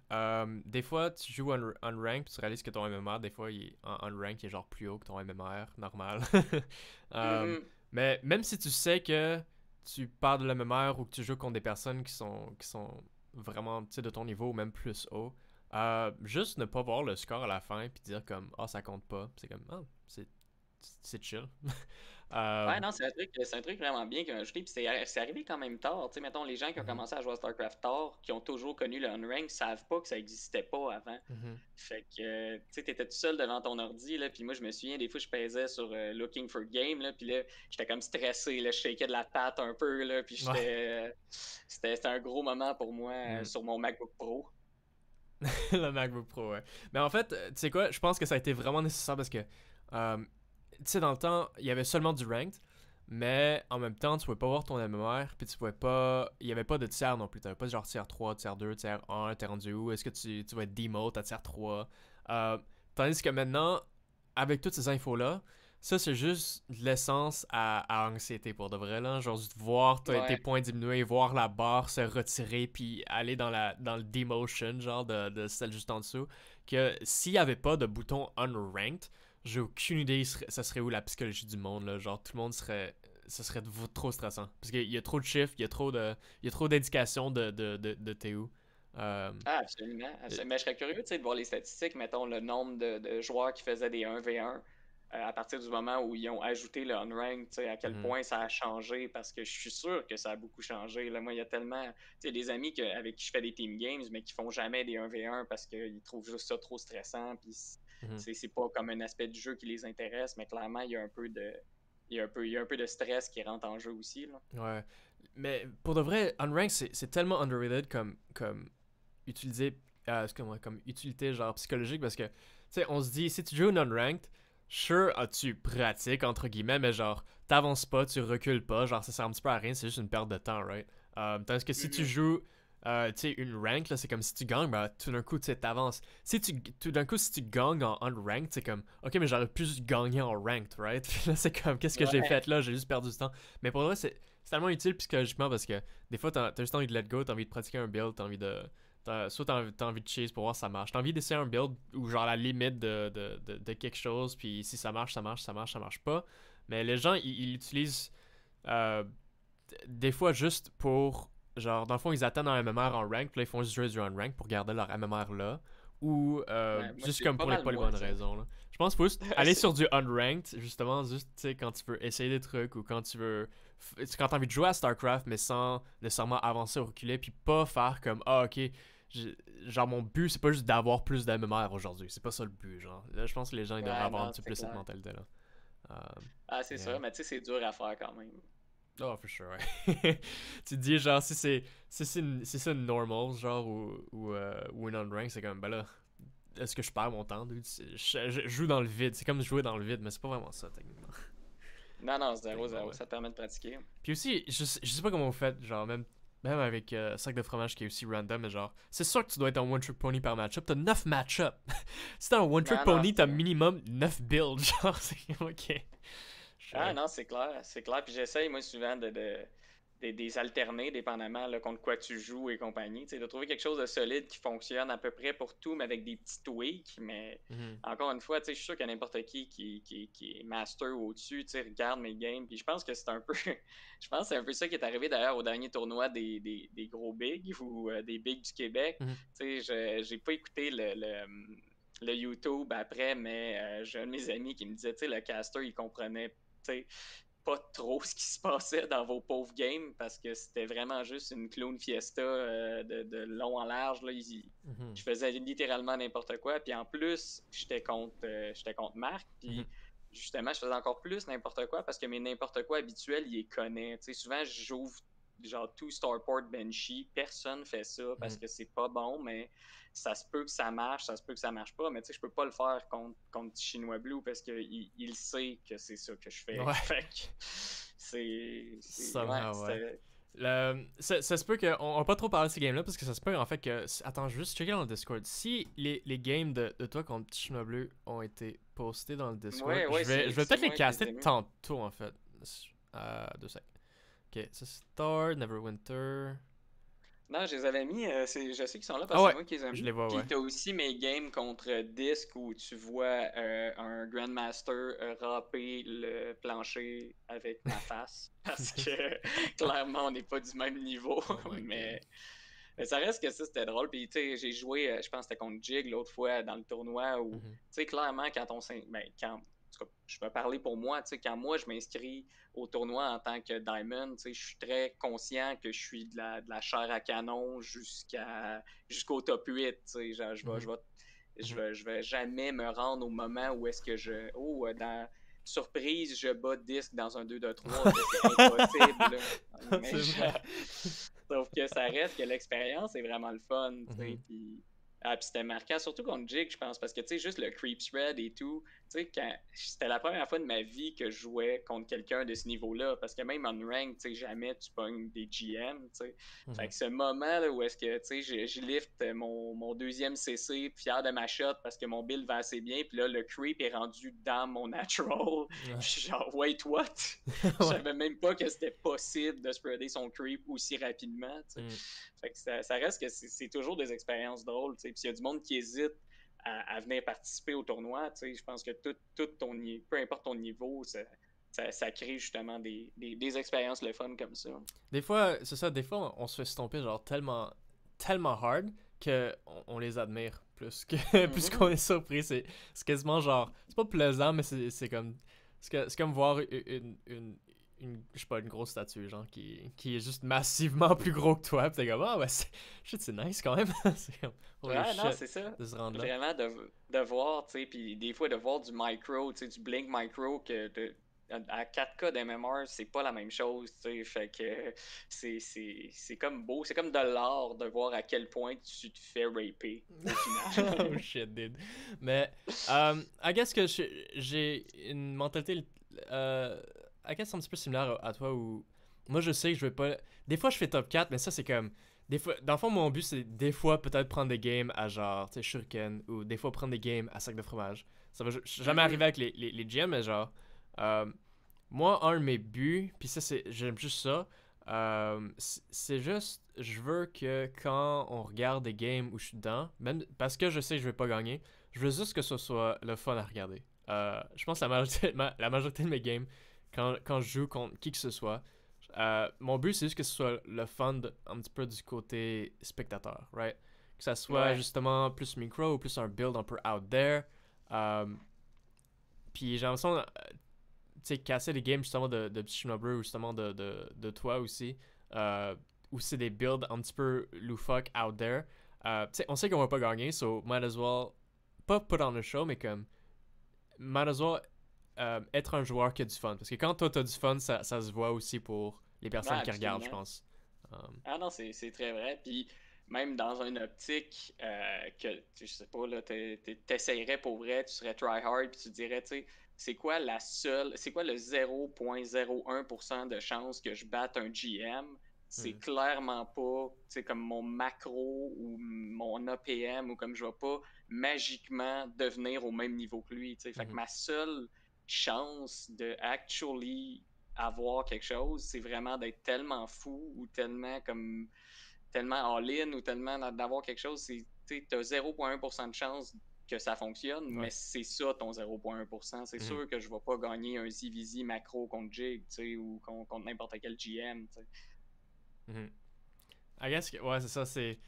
des fois, tu joues unrank, puis tu réalises que ton MMR, des fois, en unrank, il est genre plus haut que ton MMR normal. Mais même si tu sais que tu pars de la MMR ou que tu joues contre des personnes qui sont vraiment, tu sais, de ton niveau ou même plus haut, juste ne pas voir le score à la fin puis dire comme « Ah, ça compte pas », c'est comme « Ah, c'est chill ». Ouais, non, c'est un truc vraiment bien qu'ils ont ajouté. Puis c'est arrivé quand même tard. Tu sais, mettons, les gens qui ont commencé à jouer à StarCraft tard, qui ont toujours connu le unrank, savent pas que ça existait pas avant. Fait que, tu sais, t'étais tout seul devant ton ordi, là. Puis moi, je me souviens, des fois, je pesais sur Looking for Game, là. Puis là, j'étais comme stressé, là. Je shakais de la patte un peu, là. Puis c'était un gros moment pour moi sur mon MacBook Pro. Le MacBook Pro, ouais. Mais en fait, tu sais quoi, je pense que ça a été vraiment nécessaire parce que tu sais, dans le temps, il y avait seulement du ranked, mais en même temps, tu pouvais pas voir ton MMR, puis tu pouvais pas. Il y avait pas de tiers non plus. Tu n'avais pas genre tiers 3, tiers 2, tiers 1, t'es rendu où? Est-ce que tu vas être demote à tiers 3? Tandis que maintenant, avec toutes ces infos-là, ça c'est juste de l'essence à anxiété pour de vrai, là. Genre, juste voir tes points diminuer, voir la barre se retirer, puis aller dans le demotion, genre de celle juste en dessous. Que s'il y avait pas de bouton unranked, j'ai aucune idée ça serait où la psychologie du monde, là. Genre, tout le monde serait trop stressant. Parce qu'il y a trop de chiffres, il y a trop d'indications de t'es où. Absolument. Mais je serais curieux de voir les statistiques, mettons le nombre de joueurs qui faisaient des 1v1 à partir du moment où ils ont ajouté le unranked, à quel point ça a changé, parce que je suis sûr que ça a beaucoup changé. Là, moi, il y a tellement des amis avec qui je fais des team games, mais qui font jamais des 1v1 parce qu'ils trouvent juste ça trop stressant, puis c'est pas comme un aspect du jeu qui les intéresse, mais clairement, il y a un peu de stress qui rentre en jeu aussi. Là. Ouais. Mais pour de vrai, unranked, c'est tellement underrated comme utilisé, comme utilité genre psychologique, parce que, tu sais, on se dit, si tu joues une unranked, sure, tu pratiques, entre guillemets, mais genre, t'avances pas, tu recules pas, genre, ça sert un petit peu à rien, c'est juste une perte de temps, right? Tandis que si tu Mhm. joues, tu sais, une rank, là, c'est comme si tu gagnes, bah, tout d'un coup, tu sais, t'avances. Tout d'un coup, si tu gagnes en unranked, c'est comme, ok, mais j'aurais pu juste gagner en ranked, right? Puis là, c'est comme, qu'est-ce que j'ai Ouais, fait là? J'ai juste perdu du temps. Mais pour vrai, c'est tellement utile psychologiquement parce que des fois, t'as juste envie de let go, t'as envie de pratiquer un build, t'as envie de. Soit t'as envie de chase pour voir si ça marche. T'as envie d'essayer un build ou genre la limite de quelque chose, puis si ça marche, ça marche, ça marche, ça marche pas. Mais les gens, ils l'utilisent euh, des fois juste pour. Genre, dans le fond, ils attendent un MMR en rank, puis là, ils font juste jouer du unrank pour garder leur MMR là. Ou ouais, moi, juste c'est comme pas pour les mal pas les moi, bonnes ça. raisons. Là. Je pense qu'il faut juste aller C'est- sur du unranked, justement, juste, tu sais, quand tu veux essayer des trucs ou quand tu veux. Quand t'as envie de jouer à StarCraft, mais sans nécessairement avancer ou reculer, puis pas faire comme, ah, ok, genre, mon but, c'est pas juste d'avoir plus d'MMR aujourd'hui. C'est pas ça le but, genre. Là, je pense que les gens, ils devraient Ouais, avoir un non, petit peu c'est plus cette clair. mentalité-là. Ah, c'est Yeah. ça, mais tu sais, c'est dur à faire quand même. Oh, for sure, ouais. Tu te dis, genre, si c'est une normal, genre, ou une on-rank, c'est comme, ben là, est-ce que je perds mon temps, dude? Je joue dans le vide. C'est comme jouer dans le vide, mais c'est pas vraiment ça, techniquement. Non, non, 0 Techniquement, 0 ouais. ça te permet de pratiquer. Puis aussi, je sais pas comment vous faites, genre, même avec sac de fromage qui est aussi random, mais genre, c'est sûr que tu dois être un one-trick pony par match-up. T'as 9 match-up. Si t'as un one-trick Non, non, pony, t'as c'est. minimum 9 builds, genre, c'est ok. Ah Sure. non, c'est clair, c'est clair. Puis j'essaye, moi, souvent des alternés, dépendamment là, contre quoi tu joues et compagnie. Tu sais, de trouver quelque chose de solide qui fonctionne à peu près pour tout, mais avec des petits tweaks. Mais Mhm. encore une fois, tu sais, je suis sûr qu'il y a n'importe qui est master ou au-dessus, tu sais, regarde mes games. Puis je pense que c'est un peu. Je pense que c'est un peu ça qui est arrivé d'ailleurs au dernier tournoi des gros bigs ou des bigs du Québec. Mhm. Tu sais, j'ai pas écouté le YouTube après, mais j'ai un de mes amis qui me disait, tu sais, le caster, il comprenait sais, pas trop ce qui se passait dans vos pauvres games parce que c'était vraiment juste une clown fiesta de long en large. Là. Mhm. Je faisais littéralement n'importe quoi. Puis en plus, j'étais contre Marc. Mhm. Puis justement, je faisais encore plus n'importe quoi parce que mes n'importe quoi habituels, il les connaît. Tu sais, souvent, j'ouvre genre tout Starport Benchy. Personne fait ça parce Mhm. que c'est pas bon, mais ça se peut que ça marche, ça se peut que ça marche pas, mais tu sais, je peux pas le faire contre Chinois Blue parce qu'il il sait que c'est ça que je fais. Ouais. Fait que ouais, Somehow, ouais. c'était. Ça se peut qu'on on va pas trop parler de ces games-là parce que ça se peut en fait que. Attends, je vais juste checker dans le Discord. Si les games de toi contre Chinois Bleu ont été postés dans le Discord, Ouais, ouais, je vais c'est peut-être les moi qui les caster ai mis. tantôt en fait. 2 secs. Ok, ça c'est Star, Neverwinter. Non, je les avais mis, je sais qu'ils sont là Ah parce que c'est ouais, moi qui les ai je mis. les vois, Puis ouais. t'as aussi mes games contre Disc où tu vois un Grandmaster raper le plancher avec ma face. Parce que clairement, on n'est pas du même niveau. Oh my god. Mais ça reste que ça, c'était drôle. Puis, tu sais, j'ai joué, je pense que c'était contre Jig l'autre fois dans le tournoi où, tu Mhm. sais, clairement, quand on s'in- ben, quand, en tout cas, je vais parler pour moi, tu sais, quand moi, je m'inscris au tournoi en tant que Diamond, tu sais, je suis très conscient que je suis de la chair à canon jusqu'au top 8, tu sais, genre, Mhm. Mhm. je vais jamais me rendre au moment où est-ce que dans surprise, je bats disque dans un 2-2-3, tu sais, c'est impossible, là. Mais C'est vrai. sauf que ça reste que l'expérience est vraiment le fun, tu sais, Mhm. puis c'était marquant, surtout contre Jig, je pense, parce que, tu sais, juste le creep spread et tout, tu sais, c'était la première fois de ma vie que je jouais contre quelqu'un de ce niveau-là, parce que même en rank, tu sais, jamais tu pognes des GM, tu sais. Fait Mhm. que ce moment là où est-ce que, tu sais, je lift mon deuxième CC, fier de ma shot parce que mon build va assez bien, puis là, le creep est rendu dans mon natural. Je Ouais. suis genre, wait, what? Je Ouais. savais même pas que c'était possible de spreader son creep aussi rapidement. Tu sais. Mm. Fait que ça reste que c'est toujours des expériences drôles. Tu sais. Puis s'il y a du monde qui hésite à venir participer au tournoi, tu sais, je pense que peu importe ton niveau, ça crée justement des expériences le fun comme ça. Des fois, c'est ça, des fois, on se fait stomper genre tellement hard que on les admire plus que plus qu'on Mhm. est surpris. C'est quasiment genre, c'est pas plaisant, mais c'est comme voir je sais pas, une grosse statue, genre, qui est juste massivement plus gros que toi. Pis t'es comme, ah ouais, shit, c'est nice quand même. C'est comme, holy Ouais, non, shit, c'est ça. de se rendre là. Vraiment de voir, tu sais, puis des fois de voir du micro, tu sais, du blink micro que à 4K d'MMR, c'est pas la même chose, tu sais. Fait que c'est comme beau, c'est comme de l'art de voir à quel point tu te fais raper au final. Oh shit, dude. Mais, I guess que j'ai une mentalité, I guess un petit peu similaire à toi où moi je sais que je vais pas. Des fois je fais top 4, mais ça c'est comme. Des fois, dans le fond, mon but c'est des fois peut-être prendre des games à genre, tu sais, Shuriken ou des fois prendre des games à sac de fromage. Ça va jamais arriver avec les GM, mais genre. euh, Moi, un de mes buts, puis ça, j'aime juste ça. C'est juste, je veux que quand on regarde des games où je suis dedans, même parce que je sais que je vais pas gagner, je veux juste que ce soit le fun à regarder. Je pense que la majorité de mes games, quand je joue contre qui que ce soit, mon but c'est juste que ce soit le fun un petit peu du côté spectateur, right? Que ça soit Ouais. justement plus micro ou plus un build un peu out there. Euh, Puis j'ai l'impression, tu sais, casser les games justement de Petit Shinobu ou justement de toi aussi, où c'est des builds un petit peu loufoques out there. Tu sais, on sait qu'on va pas gagner, so might as well, pas put on the show, mais comme, might as well être un joueur qui a du fun. Parce que quand toi t'as du fun, ça se voit aussi pour les Ouais, personnes qui regardent, je absolument. pense. Ah non, c'est très vrai. Puis même dans une optique que, je sais pas, là, t'essayerais pour vrai, tu serais try hard, puis tu te dirais, tu sais, c'est quoi le 0,01% de chance que je batte un GM? C'est Hmm. clairement pas, tu sais, comme mon macro ou mon APM ou comme je vais pas magiquement devenir au même niveau que lui, tu sais. Fait que Mhm. ma seule chance de actually avoir quelque chose, c'est vraiment d'être tellement fou ou tellement comme tellement all-in ou tellement d'avoir quelque chose, c'est tu as 0,1% de chance que ça fonctionne, mais Ouais. c'est ça ton 0,1%. C'est Mhm. sûr que je ne vais pas gagner un ZVZ macro contre Jig, ou contre n'importe quel GM. T'sais. Mhm. I guess que, ouais, c'est ça, c'est.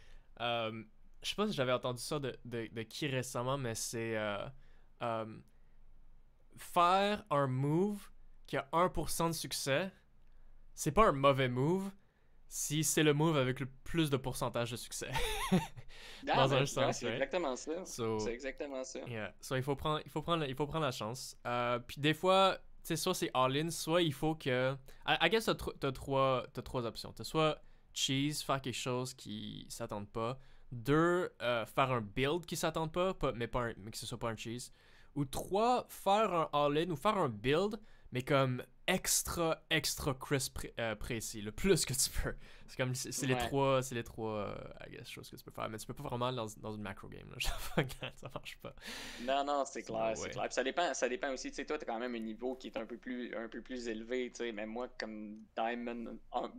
euh, je sais pas si j'avais entendu ça de qui récemment, mais c'est. Euh, faire un move qui a 1% de succès, c'est pas un mauvais move si c'est le move avec le plus de pourcentage de succès. Ah, Dans un mais ouais, sens, c'est right? exactement ça. C'est So, exactement ça. yeah. So, il faut prendre la chance. Puis des fois, tu sais, soit c'est all-in, soit il faut que. I guess t'as trois options. T'as soit cheese, faire quelque chose qui s'attende pas. Deux, faire un build qui s'attende mais que ce soit pas un cheese. Ou trois, faire un all-in ou faire un build, mais comme extra crisp précis, le plus que tu peux. C'est comme Ouais. c'est les trois I guess, choses que tu peux faire, mais tu peux pas vraiment dans une macro game là. Ça marche pas. Non, non, c'est So, no clair, c'est way. clair. Puis ça dépend aussi, tu sais, toi, t'as quand même un niveau qui est un peu plus élevé, tu sais, mais moi, comme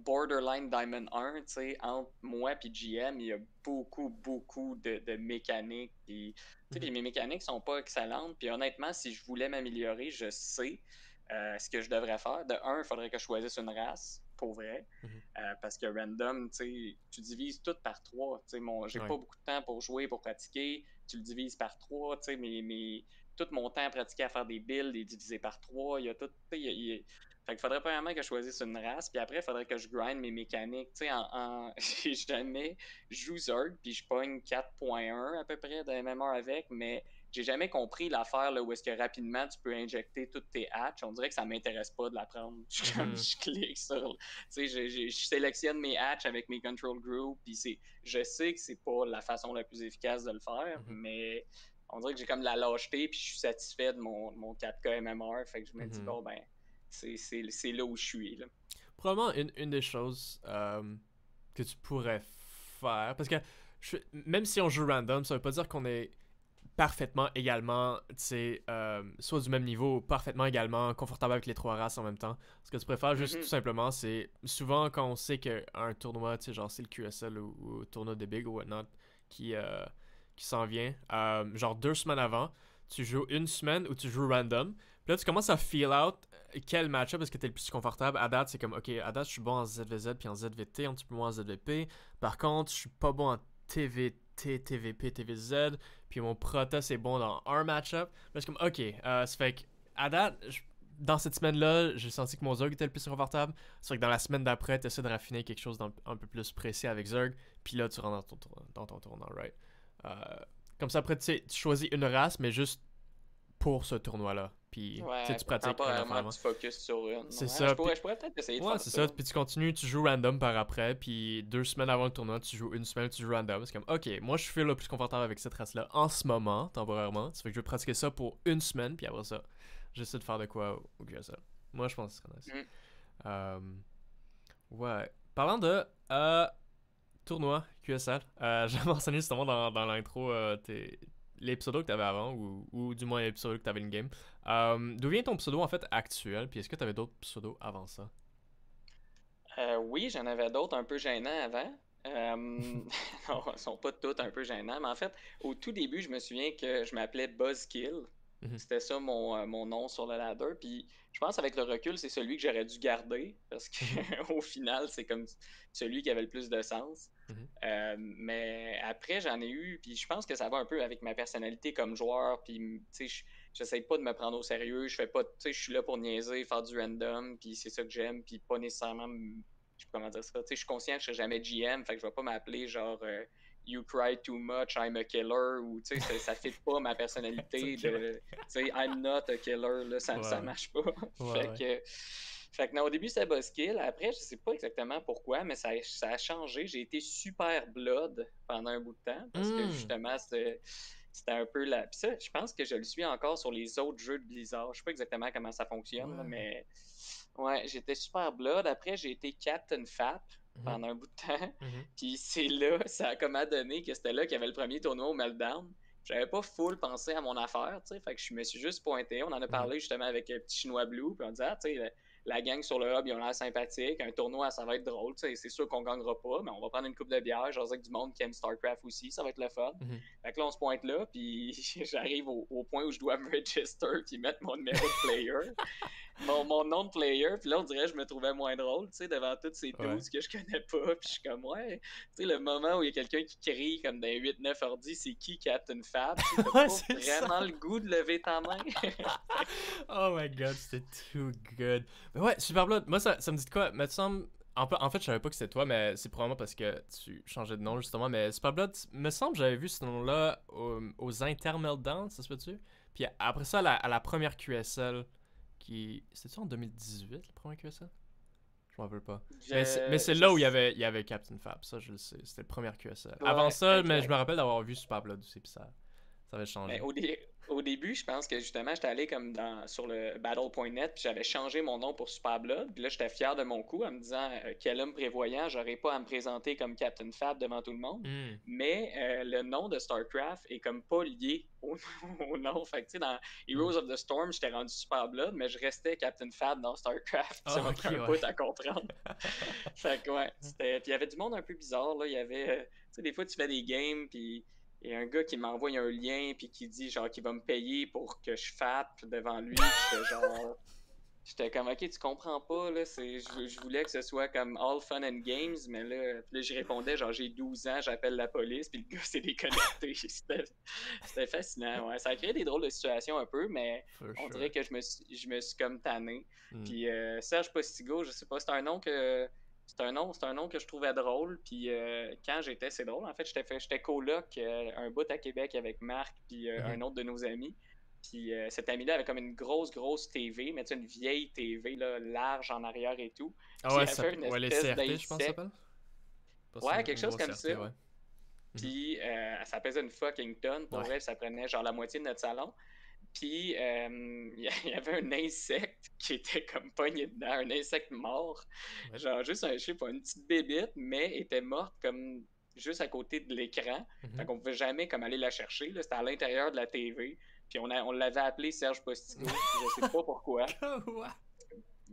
Borderline Diamond 1, tu sais, entre moi et GM, il y a beaucoup de mécaniques, puis, tu sais, Mhm. puis mes mécaniques sont pas excellentes, puis honnêtement, si je voulais m'améliorer, je sais ce que je devrais faire. De un, il faudrait que je choisisse une race, pour vrai. Mhm. Parce que random, tu sais, tu divises tout par trois. Tu sais, j'ai Ouais. pas beaucoup de temps pour jouer, pour pratiquer. Tu le divises par trois. Tu sais, tout mon temps à pratiquer à faire des builds est divisé par trois. Il y a tout. Tu sais, fait qu'il faudrait premièrement que je choisisse une race, puis après, il faudrait que je grind mes mécaniques. Tu sais, j'ai jamais joue Zerg, puis je pogne 4.1 à peu près de MMR avec, mais j'ai jamais compris l'affaire là, où est-ce que rapidement tu peux injecter toutes tes hatches. On dirait que ça m'intéresse pas de l'apprendre. Mhm. Je clique sur. Tu sais, je sélectionne mes hatches avec mes control groups, puis je sais que c'est pas la façon la plus efficace de le faire, Mhm. mais on dirait que j'ai comme la lâcheté, puis je suis satisfait de mon 4K MMR. Fait que je me dis, Mhm. bon, ben, c'est là où je suis. Là. Probablement une des choses que tu pourrais faire, parce que même si on joue random, ça veut pas dire qu'on est parfaitement également, tu sais, soit du même niveau ou parfaitement également confortable avec les trois races en même temps. Ce que tu préfères juste tout Mhm. simplement, c'est souvent quand on sait qu'un tournoi, tu sais, genre c'est le QSL ou tournoi de Big ou whatnot qui, qui s'en vient, genre 2 semaines avant, tu joues une semaine où tu joues random. Puis là, tu commences à feel out quel match-up est-ce que t'es le plus confortable. À date, c'est comme, ok, à date, je suis bon en ZVZ puis en ZVT, un petit peu moins en ZVP. Par contre, je suis pas bon en TVT, TVP, TVZ. Puis mon Protoss est bon dans un match-up. Là, c'est comme, ok, ça fait que, à date, dans cette semaine-là, j'ai senti que mon Zerg était le plus confortable. C'est vrai que dans la semaine d'après, tu essaies de raffiner quelque chose d'un peu plus précis avec Zerg. Puis là, tu rentres dans ton tournoi, right? Euh, Comme ça, après, tu sais, tu choisis une race, mais juste pour ce tournoi-là. puis Ouais, tu pratiques une affaire temporairement, avant. tu focuses sur une. C'est Ouais, ça. je pourrais peut-être essayer de Ouais, faire c'est ça. ça. Puis tu continues, tu joues random par après. Puis 2 semaines avant le tournoi, tu joues 1 semaine, tu joues random. C'est comme, ok, moi je suis le plus confortable avec cette race-là en ce moment, temporairement. Ça fait que je vais pratiquer ça pour 1 semaine. Puis après ça, j'essaie de faire de quoi au QSL. Moi je pense que ce serait nice. Euh, ouais. Parlant de tournoi QSL, j'ai mentionné justement dans l'intro les pseudos que t'avais avant, ou du moins les pseudos que t'avais in-game. D'où vient ton pseudo en fait actuel? Puis est-ce que t'avais d'autres pseudos avant ça? Oui, j'en avais d'autres un peu gênants avant. Non, ils sont pas tous un peu gênants, mais en fait, au tout début, je me souviens que je m'appelais Buzzkill. Mhm. C'était ça mon nom sur le ladder. Puis je pense avec le recul, c'est celui que j'aurais dû garder parce Mhm. qu'au final, c'est comme celui qui avait le plus de sens. Mhm. Mais après, j'en ai eu, puis je pense que ça va un peu avec ma personnalité comme joueur. Puis, tu sais, j'essaie pas de me prendre au sérieux. Je fais pas, tu sais, je suis là pour niaiser, faire du random, puis c'est ça que j'aime, puis pas nécessairement, je sais pas comment dire ça. Tu sais, je suis conscient que je serai jamais GM, fait que je vais pas m'appeler genre You cry too much, I'm a killer, ou tu sais, ça fit pas ma personnalité C'est ok, de, tu sais, I'm not a killer, là, ouais. ça Ouais, marche pas. ouais. fait que. Fait que non, au début, c'était Buzzkill. Après, je sais pas exactement pourquoi, mais ça a changé. J'ai été super blood pendant un bout de temps parce que Hmm. justement, c'était un peu la. Puis ça, je pense que je le suis encore sur les autres jeux de Blizzard. Je sais pas exactement comment ça fonctionne, là, Ouais. mais ouais, j'étais super blood. Après, j'ai été Captain Fap Mhm. pendant un bout de temps. Mhm. Puis c'est là, ça a comme à donné que c'était là qu'il y avait le premier tournoi au Meltdown. J'avais pas full pensé à mon affaire, tu sais. Fait que je me suis juste pointé. On en a Mhm. parlé justement avec Petit Chinois Blue. Puis on disait, ah, tu sais, la gang sur le hub, ils ont l'air sympathiques. Un tournoi, ça va être drôle. C'est sûr qu'on gagnera pas, mais on va prendre une coupe de bière. J'ose avec du monde qui aime StarCraft aussi. Ça va être le fun. Mhm. Fait que là, on se pointe là, puis j'arrive au point où je dois me register puis mettre mon numéro de player. Mon nom de player, puis là, on dirait que je me trouvais moins drôle, tu sais, devant tous ces Ouais. dudes que je connais pas, puis je suis comme, ouais, tu sais, le moment où il y a quelqu'un qui crie comme dans 8-9 ordi, c'est qui Captain Fab, tu sais, t'as Ouais, pas c'est ça. vraiment le goût de lever ta main. Oh my god, c'était too good. Mais ouais, Super Blood, moi ça me dit de quoi? Mais tu semble. En fait, je savais pas que c'était toi, mais c'est probablement parce que tu changeais de nom justement. Mais Super Blood, me semble que j'avais vu ce nom-là aux Intermeltdowns, ça se peut-tu? Puis après ça, à la première QSL, qui. C'était-tu en 2018, la première QSL? Je m'en rappelle pas. Mais c'est là où il y avait Captain Fab, ça je le sais. C'était la première QSL. Avant Ouais, ça, mais je exact. me rappelle d'avoir vu Super Blood aussi, puis ça avait Mais changé. au début, je pense que justement, j'étais allé comme sur le battle.net, puis j'avais changé mon nom pour Super Blood. Puis là, j'étais fier de mon coup en me disant quel homme prévoyant, j'aurais pas à me présenter comme Captain Fab devant tout le monde. Hmm. Mais le nom de StarCraft est comme pas lié au, au nom. Fait que tu sais, dans Hmm. Heroes of the Storm, j'étais rendu Super Blood, mais je restais Captain Fab dans StarCraft. Puis ça Ah, m'a ok, pris un ouais. bout à comprendre. Fait que ouais, c'était. Puis il y avait du monde un peu bizarre, là. Il y avait. Tu sais, des fois, tu fais des games, puis il y a un gars qui m'envoie un lien puis qui dit genre qu'il va me payer pour que je fappe devant lui. Puis j'étais genre. J'étais comme ok, tu comprends pas, là, je voulais que ce soit comme all fun and games, mais là j'y répondais genre j'ai 12 ans, j'appelle la police, puis le gars s'est déconnecté. C'était fascinant, ouais. Ça a créé des drôles de situations un peu, mais For on sure. dirait que je me suis comme tanné. Hmm. Puis Serge Postigo, je sais pas, c'est un nom que je trouvais drôle. Puis quand c'est drôle, en fait, j'étais coloc un bout à Québec avec Marc puis Mhm. un autre de nos amis. Puis cet ami-là avait comme une grosse TV, mais tu sais, une vieille TV là, large en arrière et tout. Ah Puis il ouais, y avait une ouais, les espèce CRT, je pense, ça d'insecte. s'appelle. Pas ça, Ouais, quelque une chose grosse comme ça. CRT, ouais. Mhm. Puis ça pesait une fucking tonne. Pour Ouais. vrai, ça prenait genre la moitié de notre salon. Puis il y avait un insecte qui était comme pogné dedans, un insecte mort. Ouais. Genre juste, je sais pas, une petite bébite, mais était morte comme juste à côté de l'écran. Fait Mhm. qu'on pouvait jamais comme aller la chercher. Là. C'était à l'intérieur de la TV. Puis on l'avait appelé Serge Postigo. Je sais pas pourquoi. Quoi?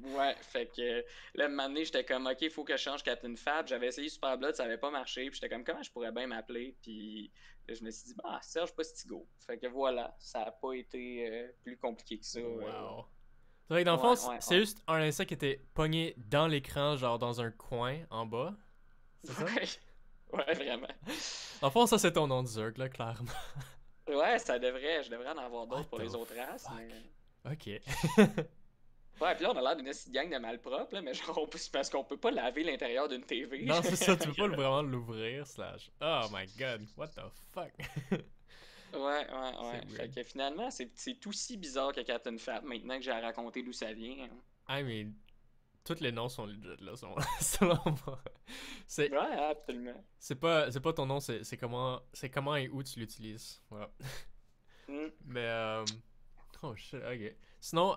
Ouais, fait que là, un moment donné, j'étais comme, OK, il faut que je change Captain Fab. J'avais essayé Super Blood, ça avait pas marché. Puis j'étais comme, comment je pourrais bien m'appeler? Puis là, je me suis dit, bah, Serge Postigo. Fait que voilà, ça a pas été plus compliqué que ça. Wow. C'est vrai que dans le fond, Ouais, ouais, c'est ouais. juste un insecte qui était pogné dans l'écran, genre dans un coin en bas. C'est ça? Ouais, ouais, vraiment. Dans le fond, ça c'est ton nom de Zerg, là, clairement. Ouais, je devrais en avoir What d'autres pour les the autres races, fuck? mais. Ok. Ouais, puis là, on a l'air d'une petite gang de malpropres, là, mais genre, c'est parce qu'on peut pas laver l'intérieur d'une TV. Non, c'est ça, tu peux pas vraiment l'ouvrir, slash. Oh my god, what the fuck? Ouais. C'est Fait weird. que finalement, c'est aussi bizarre que Captain Fat maintenant que j'ai raconté d'où ça vient, hein. I mean, tous les noms sont legit, là, selon moi. C'est, Ouais, absolument. c'est pas ton nom, c'est comment et où tu l'utilises. Voilà. Hmm. Mais, oh shit, ok. Sinon,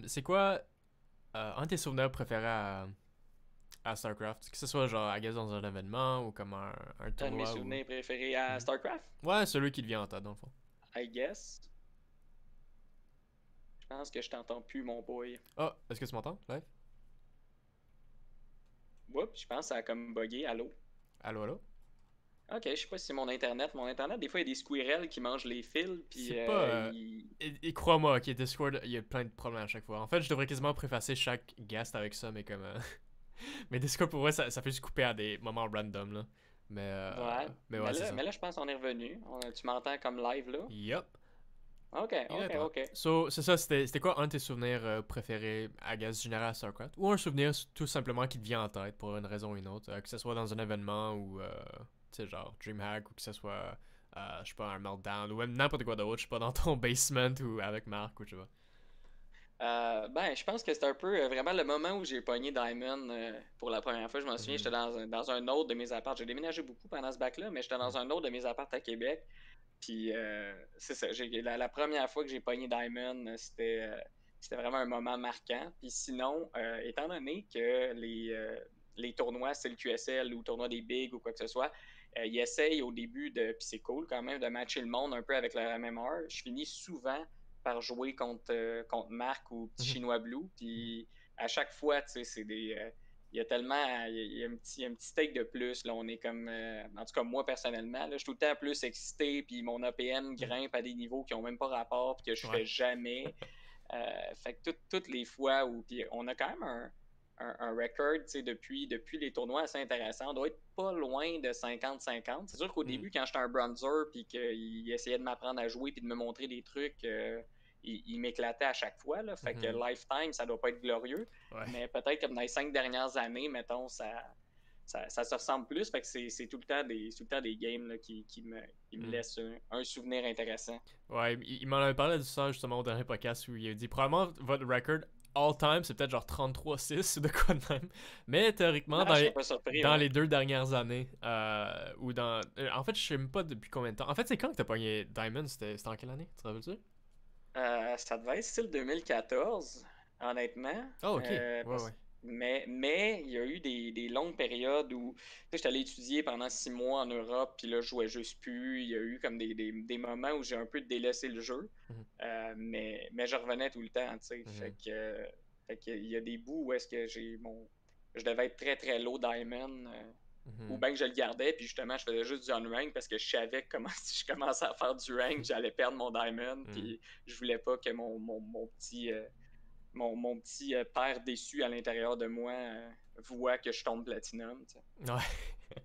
c'est quoi un de tes souvenirs préférés à StarCraft? Que ce soit genre, à guess, dans un événement ou comme un Un de mes tournoi ou. souvenirs préférés à Mhm. StarCraft, Ouais, celui qui te vient en tête, dans le fond. I guess. Je pense que je t'entends plus, mon boy. Oh, est-ce que tu m'entends, live? Oups, je pense que ça a comme bugué. Allô? Allô, allô? Ok, je sais pas si c'est mon internet. Mon internet, des fois, il y a des squirrels qui mangent les fils, puis C'est pas. ils... Et crois-moi, ok, Discord, il y a plein de problèmes à chaque fois. En fait, je devrais quasiment préfacer chaque guest avec ça, mais comme. Mais Discord, pour vrai, ça fait juste couper à des moments random, là. Mais, Ouais. mais ouais, c'est ça. Mais là, je pense qu'on est revenu. Tu m'entends comme live, là? Yup. Ok. Exactement. So, c'est ça, c'était quoi un de tes souvenirs préférés à gaz général à StarCraft? Ou un souvenir tout simplement qui te vient en tête pour une raison ou une autre, que ce soit dans un événement ou, tu sais, genre DreamHack ou que ce soit, je sais pas, un meltdown ou même n'importe quoi d'autre, je sais pas, dans ton basement ou avec Marc ou tu vois. Ben, je pense que c'était un peu vraiment le moment où j'ai pogné Diamond pour la première fois. Je m'en souviens, j'étais Mhm. dans un autre de mes apparts. J'ai déménagé beaucoup pendant ce bac-là, mais j'étais Mhm. dans un autre de mes apparts à Québec. Puis c'est ça, la première fois que j'ai pogné Diamond, c'était vraiment un moment marquant. Puis sinon, étant donné que les tournois, c'est le QSL ou tournoi des Bigs ou quoi que ce soit, ils essayent au début puis c'est cool quand même, de matcher le monde un peu avec leur MMR. Je finis souvent par jouer contre Marc ou Petit Mhm. Chinois Blue. Puis à chaque fois, tu sais, c'est des. Il y a tellement. Il y a un petit steak de plus. Là, on est comme. En tout cas, moi, personnellement, là, je suis tout le temps plus excité. Puis mon APM Mhm. grimpe à des niveaux qui n'ont même pas rapport. Puis que je Ouais. fais jamais. Fait que toutes les fois où. Puis on a quand même un record depuis les tournois assez intéressant. On doit être pas loin de 50-50. C'est sûr qu'au Mhm. début, quand j'étais un bronzer, puis qu'il essayait de m'apprendre à jouer, puis de me montrer des trucs, il m'éclatait à chaque fois. Là. Fait que Mhm. Lifetime, ça doit pas être glorieux. Ouais. Mais peut-être comme dans les 5 dernières années, mettons, ça se ressemble plus. Fait que c'est tout le temps des games là, qui me Mhm. laissent un souvenir intéressant. Ouais, il m'en avait parlé de ça justement au dernier podcast où il a dit probablement votre record all time c'est peut-être genre 33-6 ou de quoi de même. Mais théoriquement, Ah, je serais pas surpris, dans ouais. les 2 dernières années, ou dans. En fait, je sais même pas depuis combien de temps. En fait, c'est quand que t'as pogné Diamond? C'était en quelle année? Tu te rappelles-tu? Ça devait être style 2014, honnêtement. Oh, ok. Ouais, ouais. Mais il y a eu des longues périodes où tu sais, j'étais allé étudier pendant 6 mois en Europe, puis là, je jouais juste plus. Il y a eu comme des moments où j'ai un peu délaissé le jeu, Mhm. mais je revenais tout le temps, tu sais. Mhm. Fait que il y a des bouts où est-ce que je devais être très très low diamond, ou Mhm. bien que je le gardais, puis justement, je faisais juste du on-rank parce que je savais que comment, si je commençais à faire du rank, j'allais perdre mon diamond, Mhm. puis je voulais pas que mon petit père déçu à l'intérieur de moi voit que je tombe platinum, tu sais. Ouais.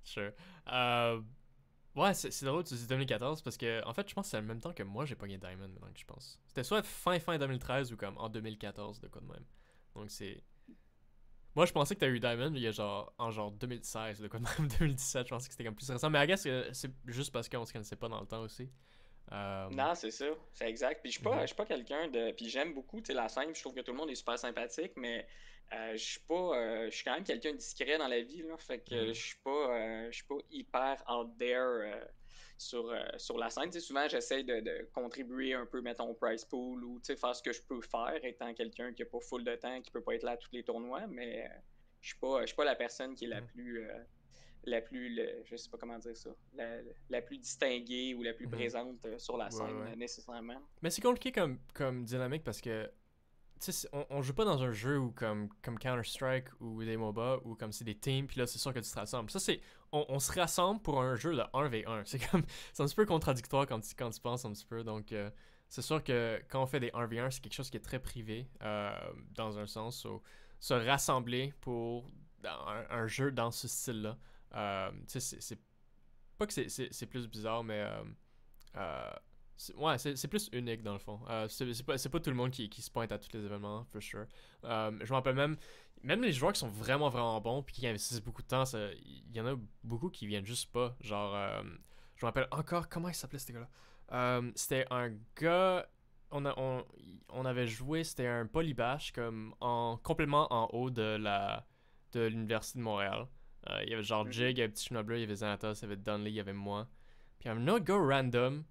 Sure. Euh, Ouais, c'est drôle, tu dis 2014 parce que, en fait, je pense que c'est le même temps que moi j'ai pogné Diamond maintenant que je pense. C'était soit fin 2013 ou comme en 2014, de quoi de même. Donc c'est. Moi je pensais que t'as eu Diamond il y a genre, en genre 2016, de quoi de même, 2017, je pensais que c'était comme plus récent. Mais I guess que c'est juste parce qu'on se connaissait pas dans le temps aussi. Euh... Non, c'est ça, c'est exact. Puis je mhm, suis pas quelqu'un de. Puis j'aime beaucoup, tu sais, la scène, je trouve que tout le monde est super sympathique, mais je suis quand même quelqu'un de discret dans la vie, là. Fait que mhm, je suis pas hyper out there sur la scène. Tu sais, souvent, j'essaie de contribuer un peu, mettons, au prize pool ou, tu sais, faire ce que je peux faire, étant quelqu'un qui a pas full de temps, qui peut pas être là à tous les tournois, mais je suis pas la personne qui est mhm, je sais pas comment dire ça, la plus distinguée ou la plus mhm. présente sur la Ouais, scène ouais. nécessairement. Mais c'est compliqué comme dynamique parce que tu sais, on joue pas dans un jeu où comme Counter-Strike ou des MOBA où comme c'est des teams, puis là c'est sûr que tu te rassembles. Ça c'est, on se rassemble pour un jeu de 1v1. C'est comme, c'est un petit peu contradictoire quand tu penses un petit peu. Donc c'est sûr que quand on fait des 1v1, c'est quelque chose qui est très privé dans un sens. Se rassembler pour un jeu dans ce style-là. Tu sais, c'est pas que c'est plus bizarre, mais euh, ouais, c'est plus unique dans le fond. C'est pas tout le monde qui se pointe à tous les événements, for sure. Je me rappelle même les joueurs qui sont vraiment vraiment bons puis qui investissent beaucoup de temps, il y en a beaucoup qui viennent juste pas. Genre, je Je me rappelle encore comment il s'appelait, ce gars-là. C'était un gars... On avait joué, c'était un polybash comme complètement en haut de l'Université de Montréal. Il y avait genre Jig, il y avait Petit Chinois Bleu, il y avait Xanatos, il y avait Dunley, il y avait moi. Puis un autre gars random,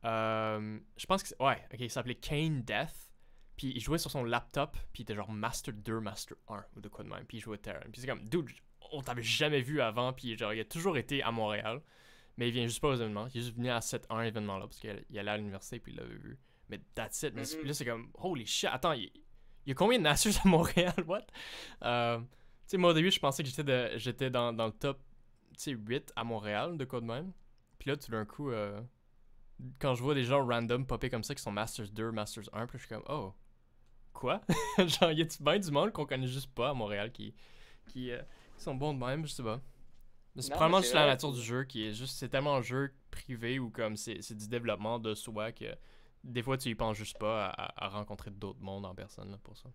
je pense que ouais, ok, il s'appelait Kane Death. Puis il jouait sur son laptop, puis il était genre Master 2, Master 1 ou de quoi de même. Puis il jouait Terran. Puis c'est comme, dude, on t'avait jamais vu avant, puis genre il a toujours été à Montréal. Mais il vient juste pas aux événements. Il est juste venu à cet un événement-là, parce qu'il allait à l'université, puis il l'avait vu. Mais that's it. Mais là, c'est comme, holy shit, attends, il y a combien de Nashers à Montréal, what? Tu sais, moi au début, je pensais que j'étais dans le top 8 à Montréal, de quoi de même. Puis là, tout d'un coup, quand je vois des gens random popper comme ça qui sont Masters 2, Masters 1, puis je suis comme, oh, quoi? Genre, y a-tu bien du monde qu'on connaît juste pas à Montréal qui sont bons de même, je sais pas. Mais c'est probablement juste la nature du jeu qui est juste, c'est tellement un jeu privé ou comme c'est du développement de soi que des fois tu y penses juste pas à rencontrer d'autres mondes en personne là, pour ça.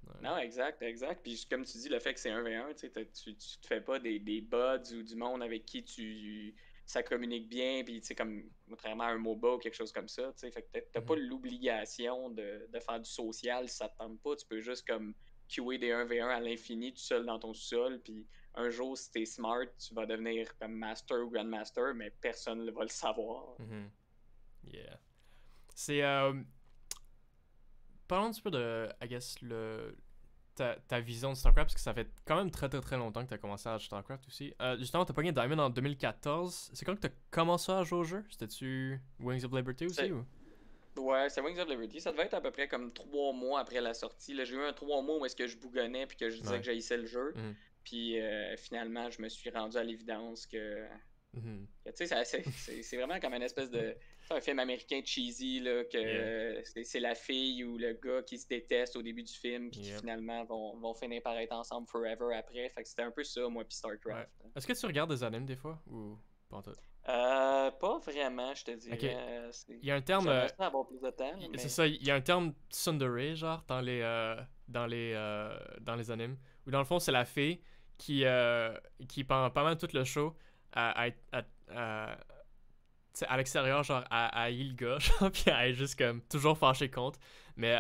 Ouais. Non, exact. Puis comme tu dis, le fait que c'est 1v1, tu te fais pas des buds ou du monde avec qui ça communique bien, puis tu sais, comme contrairement à un MOBA ou quelque chose comme ça, tu sais, fait que t'as pas l'obligation de faire du social si ça te tente pas, tu peux juste comme queuer des 1v1 à l'infini tout seul dans ton sous-sol, puis un jour, si t'es smart, tu vas devenir comme Master ou Grandmaster, mais personne ne va le savoir. Yeah. C'est... Parlons un petit peu de, I guess, ta vision de StarCraft, parce que ça fait quand même très très très longtemps que t'as commencé à jouer StarCraft aussi. Justement, t'as pogné Diamond en 2014. C'est quand que t'as commencé à jouer au jeu? C'était-tu Wings of Liberty aussi ou? Ouais, c'est Wings of Liberty. Ça devait être à peu près comme 3 mois après la sortie. Là, j'ai eu un 3 mois où est-ce que je bougonnais puis que je disais que j'haïssais le jeu. Puis finalement, je me suis rendu à l'évidence que... Tu sais, c'est vraiment comme une espèce de... C'est un film américain cheesy, là, que c'est la fille ou le gars qui se détestent au début du film puis qui finalement vont finir par être ensemble forever après. Fait que c'était un peu ça, moi, puis StarCraft. Ouais. Est-ce que tu regardes des animes des fois ou pas en tout? Pas vraiment, je te dirais. Okay. Il y a un terme. J'aimerais ça avoir plus de temps. Mais... C'est ça, il y a un terme tsundere, genre, dans les animes. Où dans le fond, c'est la fille qui pendant pas mal tout le show, à l'extérieur, genre, à haït le gars, genre, puis elle est juste comme toujours fâchée contre. Mais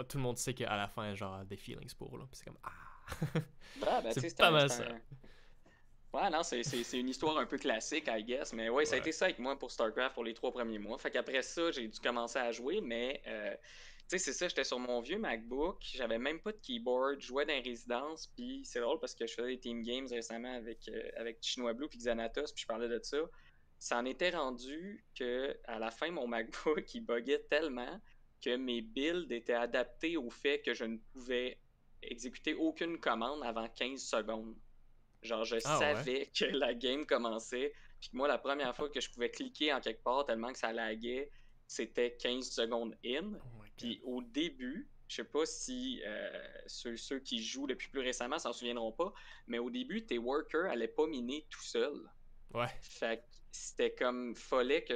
tout le monde sait qu'à la fin, genre, des feelings pour, là. Puis c'est comme, c'est pas mal ça. Ouais, non, c'est une histoire un peu classique, I guess. Mais ouais, ça a été ça avec moi pour StarCraft pour les 3 premiers mois. Fait qu'après ça, j'ai dû commencer à jouer, mais tu sais, c'est ça, j'étais sur mon vieux MacBook, j'avais même pas de keyboard, je jouais dans les résidences, puis c'est drôle parce que je faisais des team games récemment avec Chinois Blue puis Xanatos, puis je parlais de ça. Ça en était rendu que à la fin, mon MacBook, il buguait tellement que mes builds étaient adaptés au fait que je ne pouvais exécuter aucune commande avant 15 secondes. Genre, je savais que la game commençait, puis que moi, la première fois que je pouvais cliquer en quelque part tellement que ça laguait, c'était 15 secondes in. Puis au début, je sais pas si ceux qui jouent depuis plus récemment s'en souviendront pas, mais au début, tes workers allaient pas miner tout seuls. Ouais. Fait que c'était comme, fallait que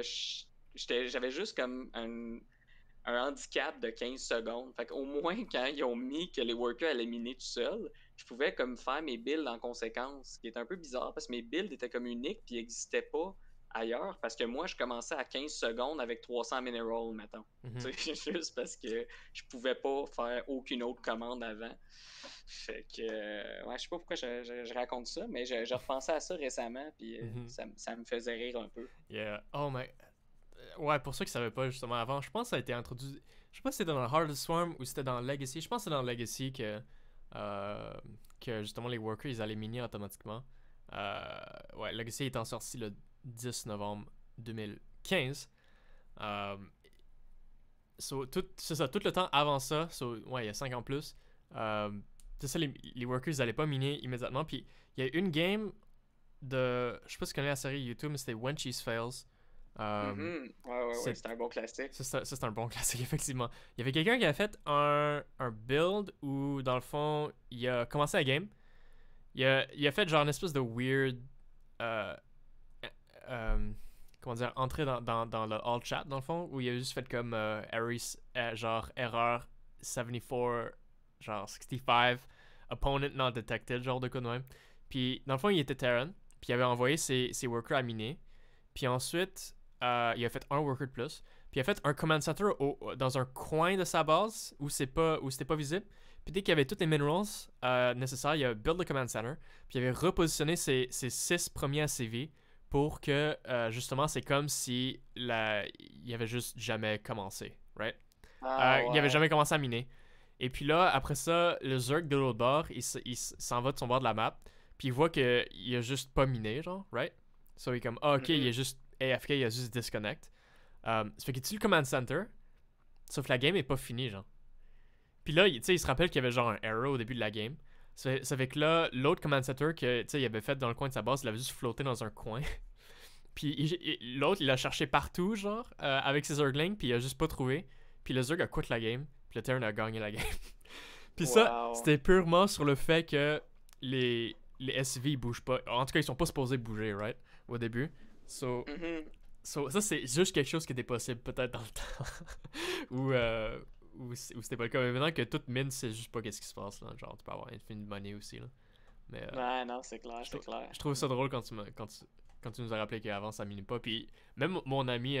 j'avais juste comme un handicap de 15 secondes. Fait qu'au moins, quand ils ont mis que les workers allaient miner tout seuls, je pouvais comme faire mes builds en conséquence, ce qui est un peu bizarre parce que mes builds étaient comme uniques puis n'existaient pas ailleurs parce que moi, je commençais à 15 secondes avec 300 minerals, mettons. Juste parce que je pouvais pas faire aucune autre commande avant. Fait que, ouais, je sais pas pourquoi je raconte ça, mais je repensais à ça récemment puis ça me faisait rire un peu. Yeah. Oh my... Ouais, pour ceux qui savaient pas justement avant, je pense que ça a été introduit. Je sais pas si c'était dans Heart of the Swarm ou c'était dans Legacy. Je pense que c'était dans Legacy que justement les workers ils allaient miner automatiquement. Ouais, Legacy étant sorti le 10 novembre 2015. C'est ça, tout le temps avant ça, ouais, il y a 5 ans plus. C'est ça, les workers ils allaient pas miner immédiatement. Puis il y a une game de. Je sais pas si tu connais la série YouTube, mais c'était When Cheese Fails. Ouais, c'est un bon classique. C'est un bon classique, effectivement. Il y avait quelqu'un qui a fait un build où, dans le fond, il a commencé la game. Il a fait genre une espèce de weird. Comment dire, entrer dans le all chat, dans le fond, où il a juste fait comme genre erreur 74, genre 65, opponent not detected, genre de quoi de même. Puis, dans le fond, il était Terran. Puis, il avait envoyé ses workers à miner. Puis ensuite, il a fait un worker de plus. Puis il a fait un command center dans un coin de sa base où c'était pas visible. Puis dès qu'il y avait tous les minerals nécessaires, il a build le command center. Puis il avait repositionné ses 6 premiers ACV pour que, justement, c'est comme si il avait juste jamais commencé, right? Il avait jamais commencé à miner. Et puis là, après ça, le Zerg de l'autre bord, il s'en va de son bord de la map. Puis il voit qu'il a juste pas miné, genre, right? So il est comme, ok, il est juste AFK, il a juste disconnect. Ça fait qu'il tue le command center. Sauf que la game est pas finie, genre. Puis là, il se rappelle qu'il y avait genre un arrow au début de la game. Ça fait que là, l'autre command center qu'il avait fait dans le coin de sa base, il avait juste flotté dans un coin. Puis l'autre, il l'a cherché partout, genre, avec ses Zerglings, puis il a juste pas trouvé. Puis le Zerg a quitté la game, puis le Terran a gagné la game. Puis ça, c'était purement sur le fait que les SV ils bougent pas. En tout cas, ils sont pas supposés bouger, right? Au début. So, ça, c'est juste quelque chose qui était possible peut-être dans le temps. Ou c'était pas le cas. Mais maintenant que toute mine, c'est juste pas qu'est-ce qui se passe, là. Genre, tu peux avoir infinite money aussi, là. Mais, ouais, non, c'est clair, c'est clair. Je trouve ça drôle quand tu nous as rappelé qu'avant ça mine pas. Puis même mon ami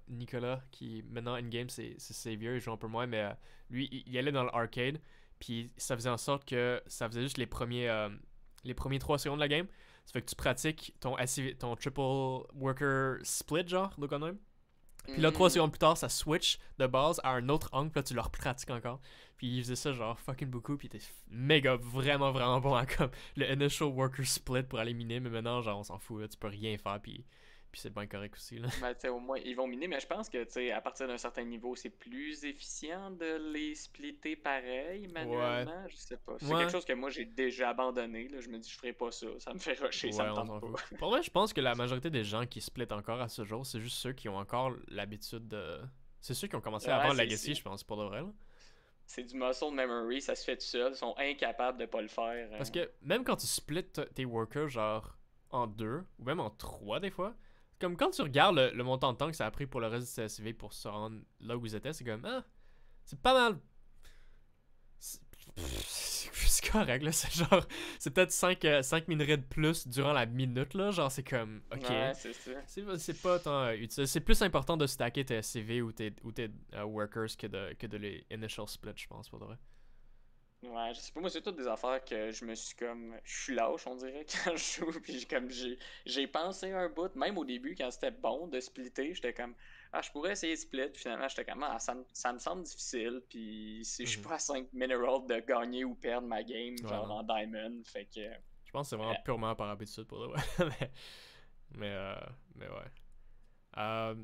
Nicolas, qui maintenant in-game c'est Savior, il joue un peu moins, mais lui, il allait dans l'arcade, puis ça faisait en sorte que ça faisait juste les premiers 3 secondes de la game. Ça fait que tu pratiques ton triple worker split, genre, de quand même. Puis là, 3 secondes plus tard, ça switch de base à un autre angle, puis là, tu le repratiques encore. Puis il faisait ça, genre, fucking beaucoup, puis il était méga, vraiment, vraiment bon à comme le initial worker split pour aller miner, mais maintenant, genre, on s'en fout, là, tu peux rien faire, puis c'est bien correct aussi, là. Ben, tu sais, au moins, ils vont miner, mais je pense que, tu sais, à partir d'un certain niveau, c'est plus efficient de les splitter pareil, manuellement. Ouais. Je sais pas. C'est quelque chose que moi, j'ai déjà abandonné, là. Je me dis, je ferai pas ça. Ça me fait rusher, ça me tente pas. Pour vrai, je pense que la majorité des gens qui splitent encore à ce jour, c'est juste ceux qui ont encore l'habitude de... C'est ceux qui ont commencé avant le Legacy, je pense, pour de vrai, là. C'est du muscle memory, ça se fait tout seul. Ils sont incapables de pas le faire. Parce que même quand tu splits tes workers, genre, en 2, ou même en 3 des fois, comme quand tu regardes le montant de temps que ça a pris pour le reste du CSV pour se rendre là où ils étaient, c'est comme, c'est pas mal. C'est correct, là. C'est genre, c'est peut-être 5 minerais de plus durant la minute, là. Genre, c'est comme, ok. Ouais, c'est ça. C'est pas tant utile. C'est plus important de stacker tes CV ou tes workers que de les initial split, je pense, pour de vrai. Ouais, je sais pas, moi c'est toutes des affaires que je me suis comme... Je suis lâche, on dirait, quand je joue, puis comme j'ai pensé un bout, même au début, quand c'était bon de splitter, j'étais comme, je pourrais essayer de split, puis finalement j'étais comme, ça me semble difficile, puis si je suis pas à 5 minerals de gagner ou perdre ma game, genre en diamond, fait que... Je pense que c'est vraiment purement par habitude pour le mais ouais.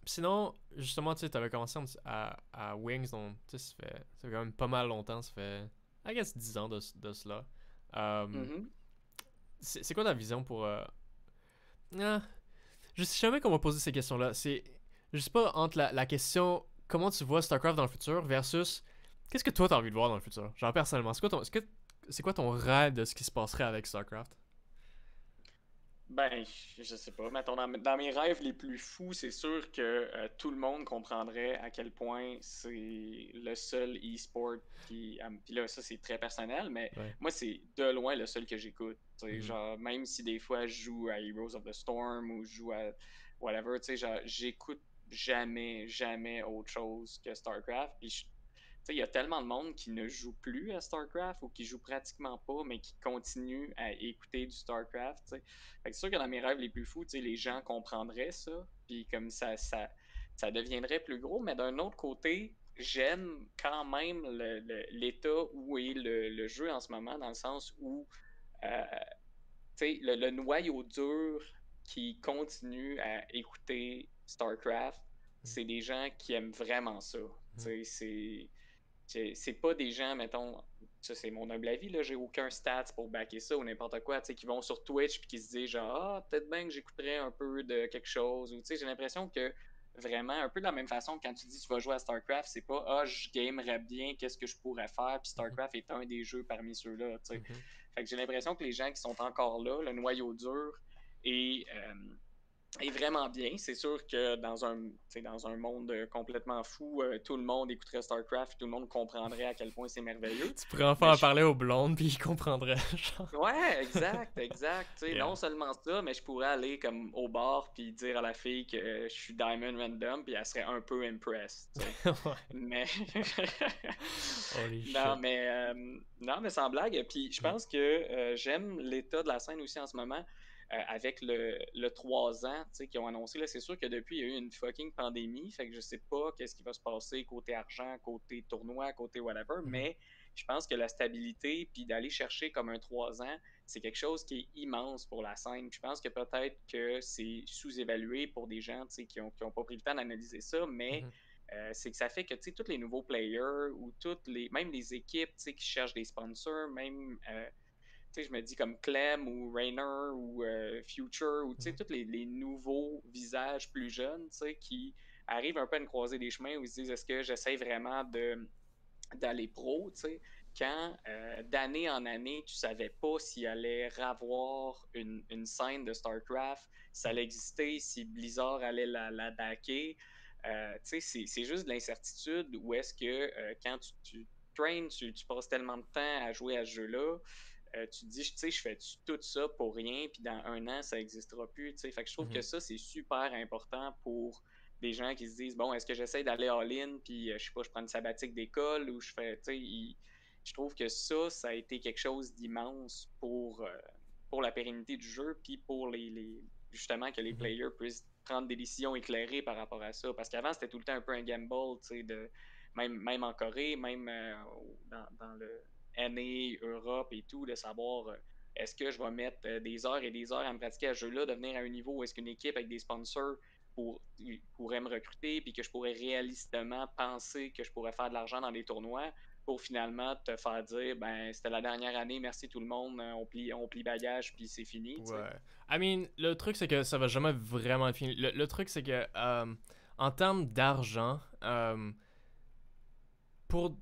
Sinon, justement, tu sais, t'avais commencé à Wings, donc tu sais, ça fait quand même pas mal longtemps, ça fait, I guess, 10 ans de cela. C'est quoi ta vision pour... Je sais jamais comment poser ces questions-là. Je sais pas, entre la question comment tu vois StarCraft dans le futur versus qu'est-ce que toi t'as envie de voir dans le futur? Genre, personnellement, c'est quoi ton rêve de ce qui se passerait avec StarCraft? Ben, je sais pas. Mettons, dans mes rêves les plus fous, c'est sûr que tout le monde comprendrait à quel point c'est le seul e-sport qui... Puis là, ça, c'est très personnel, mais moi, c'est de loin le seul que j'écoute. Genre, même si des fois, je joue à Heroes of the Storm ou je joue à whatever, tu sais, j'écoute jamais autre chose que StarCraft. Puis il y a tellement de monde qui ne joue plus à StarCraft ou qui joue pratiquement pas, mais qui continue à écouter du StarCraft. Fait que c'est sûr que dans mes rêves les plus fous, les gens comprendraient ça, puis comme ça deviendrait plus gros. Mais d'un autre côté, j'aime quand même l'état où est le jeu en ce moment, dans le sens où le noyau dur qui continue à écouter StarCraft, c'est des gens qui aiment vraiment ça. C'est pas des gens, mettons, ça c'est mon humble avis, là, j'ai aucun stats pour backer ça ou n'importe quoi, qui vont sur Twitch puis qui se disent genre, peut-être bien que j'écouterais un peu de quelque chose, ou j'ai l'impression que vraiment, un peu de la même façon, quand tu dis tu vas jouer à StarCraft, c'est pas, je gamerais bien, qu'est-ce que je pourrais faire, puis StarCraft est un des jeux parmi ceux-là, Fait que j'ai l'impression que les gens qui sont encore là, le noyau dur, et est vraiment bien. C'est sûr que dans un monde complètement fou, tout le monde écouterait StarCraft, tout le monde comprendrait à quel point c'est merveilleux. Tu pourrais enfin Mais en parler aux blondes, puis ils comprendraient, genre. ouais, exact, exact. Tu sais, Yeah. non seulement ça, mais je pourrais aller comme au bar puis dire à la fille que je suis Diamond Random, puis elle serait un peu impressed, tu sais. Ouais. Mais Holy non, shit. mais non, mais sans blague. Puis je Mhm. pense que j'aime l'état de la scène aussi en ce moment. Avec le 3 ans, tu sais, qu'ils ont annoncé, là, c'est sûr que depuis, il y a eu une fucking pandémie, fait que je sais pas qu'est-ce qui va se passer côté argent, côté tournoi, côté whatever, Mhm. mais je pense que la stabilité, puis d'aller chercher comme un 3 ans, c'est quelque chose qui est immense pour la scène. Je pense que peut-être que c'est sous-évalué pour des gens, tu sais, qui ont pas pris le temps d'analyser ça, mais Mhm. c'est que ça fait que, tu sais, tous les nouveaux players ou même les équipes, tu sais, qui cherchent des sponsors, même tu sais, je me dis comme Clem ou Rainer ou Future ou tu sais, Mhm. tous les nouveaux visages plus jeunes, tu sais, qui arrivent un peu à une croisée des chemins où ils se disent est-ce que j'essaie vraiment d'aller pro, tu sais, quand d'année en année, tu savais pas s'il allait avoir une scène de StarCraft, si ça allait exister, si Blizzard allait la backer. Tu sais, c'est juste de l'incertitude où est-ce que quand tu traînes, tu passes tellement de temps à jouer à ce jeu-là, tu te dis, tu sais, je fais tout ça pour rien, puis dans un an, ça n'existera plus, tu sais. Fait que je trouve que Mhm. ça, c'est super important pour des gens qui se disent, bon, est-ce que j'essaie d'aller all-in, puis je sais pas, je prends une sabbatique d'école, ou je fais, tu sais, je trouve que ça a été quelque chose d'immense pour la pérennité du jeu, puis pour justement que les Mhm. players puissent prendre des décisions éclairées par rapport à ça. Parce qu'avant, c'était tout le temps un peu un gamble, tu sais, même en Corée, même dans le NA, Europe et tout, de savoir est-ce que je vais mettre des heures et des heures à me pratiquer à ce jeu-là, de venir à un niveau où est-ce qu'une équipe avec des sponsors pourrait me recruter, puis que je pourrais réalistement penser que je pourrais faire de l'argent dans des tournois pour finalement te faire dire ben c'était la dernière année, merci tout le monde, on plie bagage puis c'est fini, tu sais. Ouais. I mean, le truc, c'est que ça va jamais vraiment être fini. Le truc, c'est que, en termes d'argent, pour.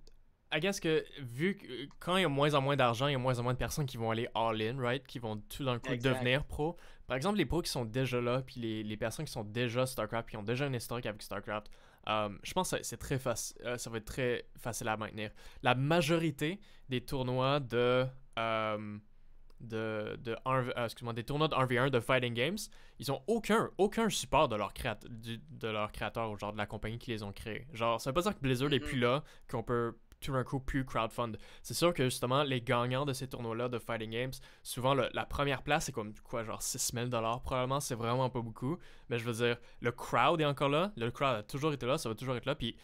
I guess que, vu que quand il y a moins en moins d'argent, il y a moins en moins de personnes qui vont aller all-in, right? Qui vont tout d'un coup Exact. devenir pro. Par exemple, les pros qui sont déjà là, puis les personnes qui sont déjà StarCraft, qui ont déjà un historique avec StarCraft, je pense que c'est très facile, ça va être très facile à maintenir. La majorité des tournois excuse-moi, des tournois de 1v1 de fighting games, ils ont aucun support de de leur créateur ou genre de la compagnie qui les ont créés. Genre, ça veut pas dire que Blizzard est plus Mhm. là, qu'on peut tout d'un coup plus crowdfund. C'est sûr que justement, les gagnants de ces tournois-là de fighting games, souvent la première place, c'est comme quoi, genre 6 000 $ probablement, c'est vraiment pas beaucoup. Mais je veux dire, le crowd est encore là, le crowd a toujours été là, ça va toujours être là, puis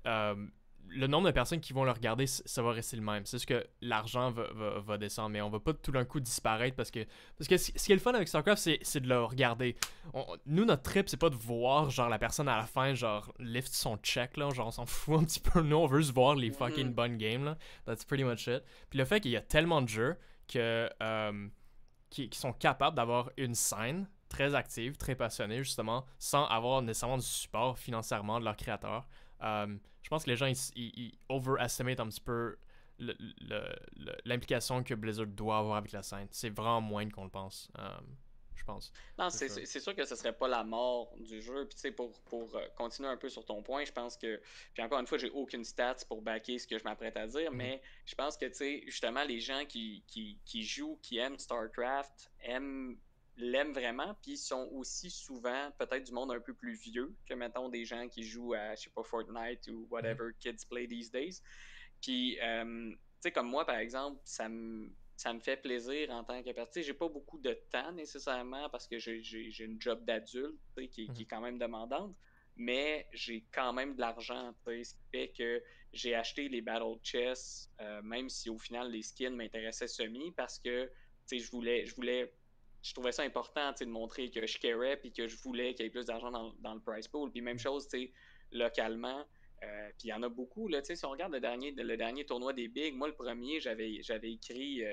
euh, le nombre de personnes qui vont le regarder, ça va rester le même. C'est juste que l'argent va descendre, mais on va pas tout d'un coup disparaître parce que ce qui est le fun avec StarCraft, c'est de le regarder. Nous, notre trip, c'est pas de voir genre la personne à la fin, genre lift son check, là, genre on s'en fout un petit peu. Nous, on veut juste voir les fucking Mhm. bonnes games, là. That's pretty much it. Puis le fait qu'il y a tellement de jeux qui sont capables d'avoir une scène très active, très passionnée, justement, sans avoir nécessairement du support financièrement de leurs créateurs. Je pense que les gens ils overestimate un petit peu l'implication que Blizzard doit avoir avec la scène. C'est vraiment moins qu'on le pense, je pense. Non, For sure. c'est sûr que ce serait pas la mort du jeu. Puis tu sais, pour continuer un peu sur ton point, je pense que, puis encore une fois, j'ai aucune stats pour backer ce que je m'apprête à dire, Mhm. mais je pense que, tu sais, justement, les gens qui jouent, qui aiment StarCraft, l'aiment vraiment, puis sont aussi souvent peut-être du monde un peu plus vieux que, mettons, des gens qui jouent à, je sais pas, Fortnite ou Mhm. whatever kids play these days. Puis, tu sais, comme moi, par exemple, ça me fait plaisir en tant que personne. Tu sais, j'ai pas beaucoup de temps nécessairement parce que j'ai une job d'adulte, tu sais, qui Mhm. est quand même demandante, mais j'ai quand même de l'argent, tu sais, ce qui fait que j'ai acheté les Battle Chess, même si au final les skins m'intéressaient semi, parce que, tu sais, je trouvais ça important, tu sais, de montrer que je carais puis que je voulais qu'il y ait plus d'argent dans le prize pool. Puis même chose, tu sais, localement, puis il y en a beaucoup, là, tu sais, si on regarde le dernier tournoi des Bigs, moi, le premier, j'avais écrit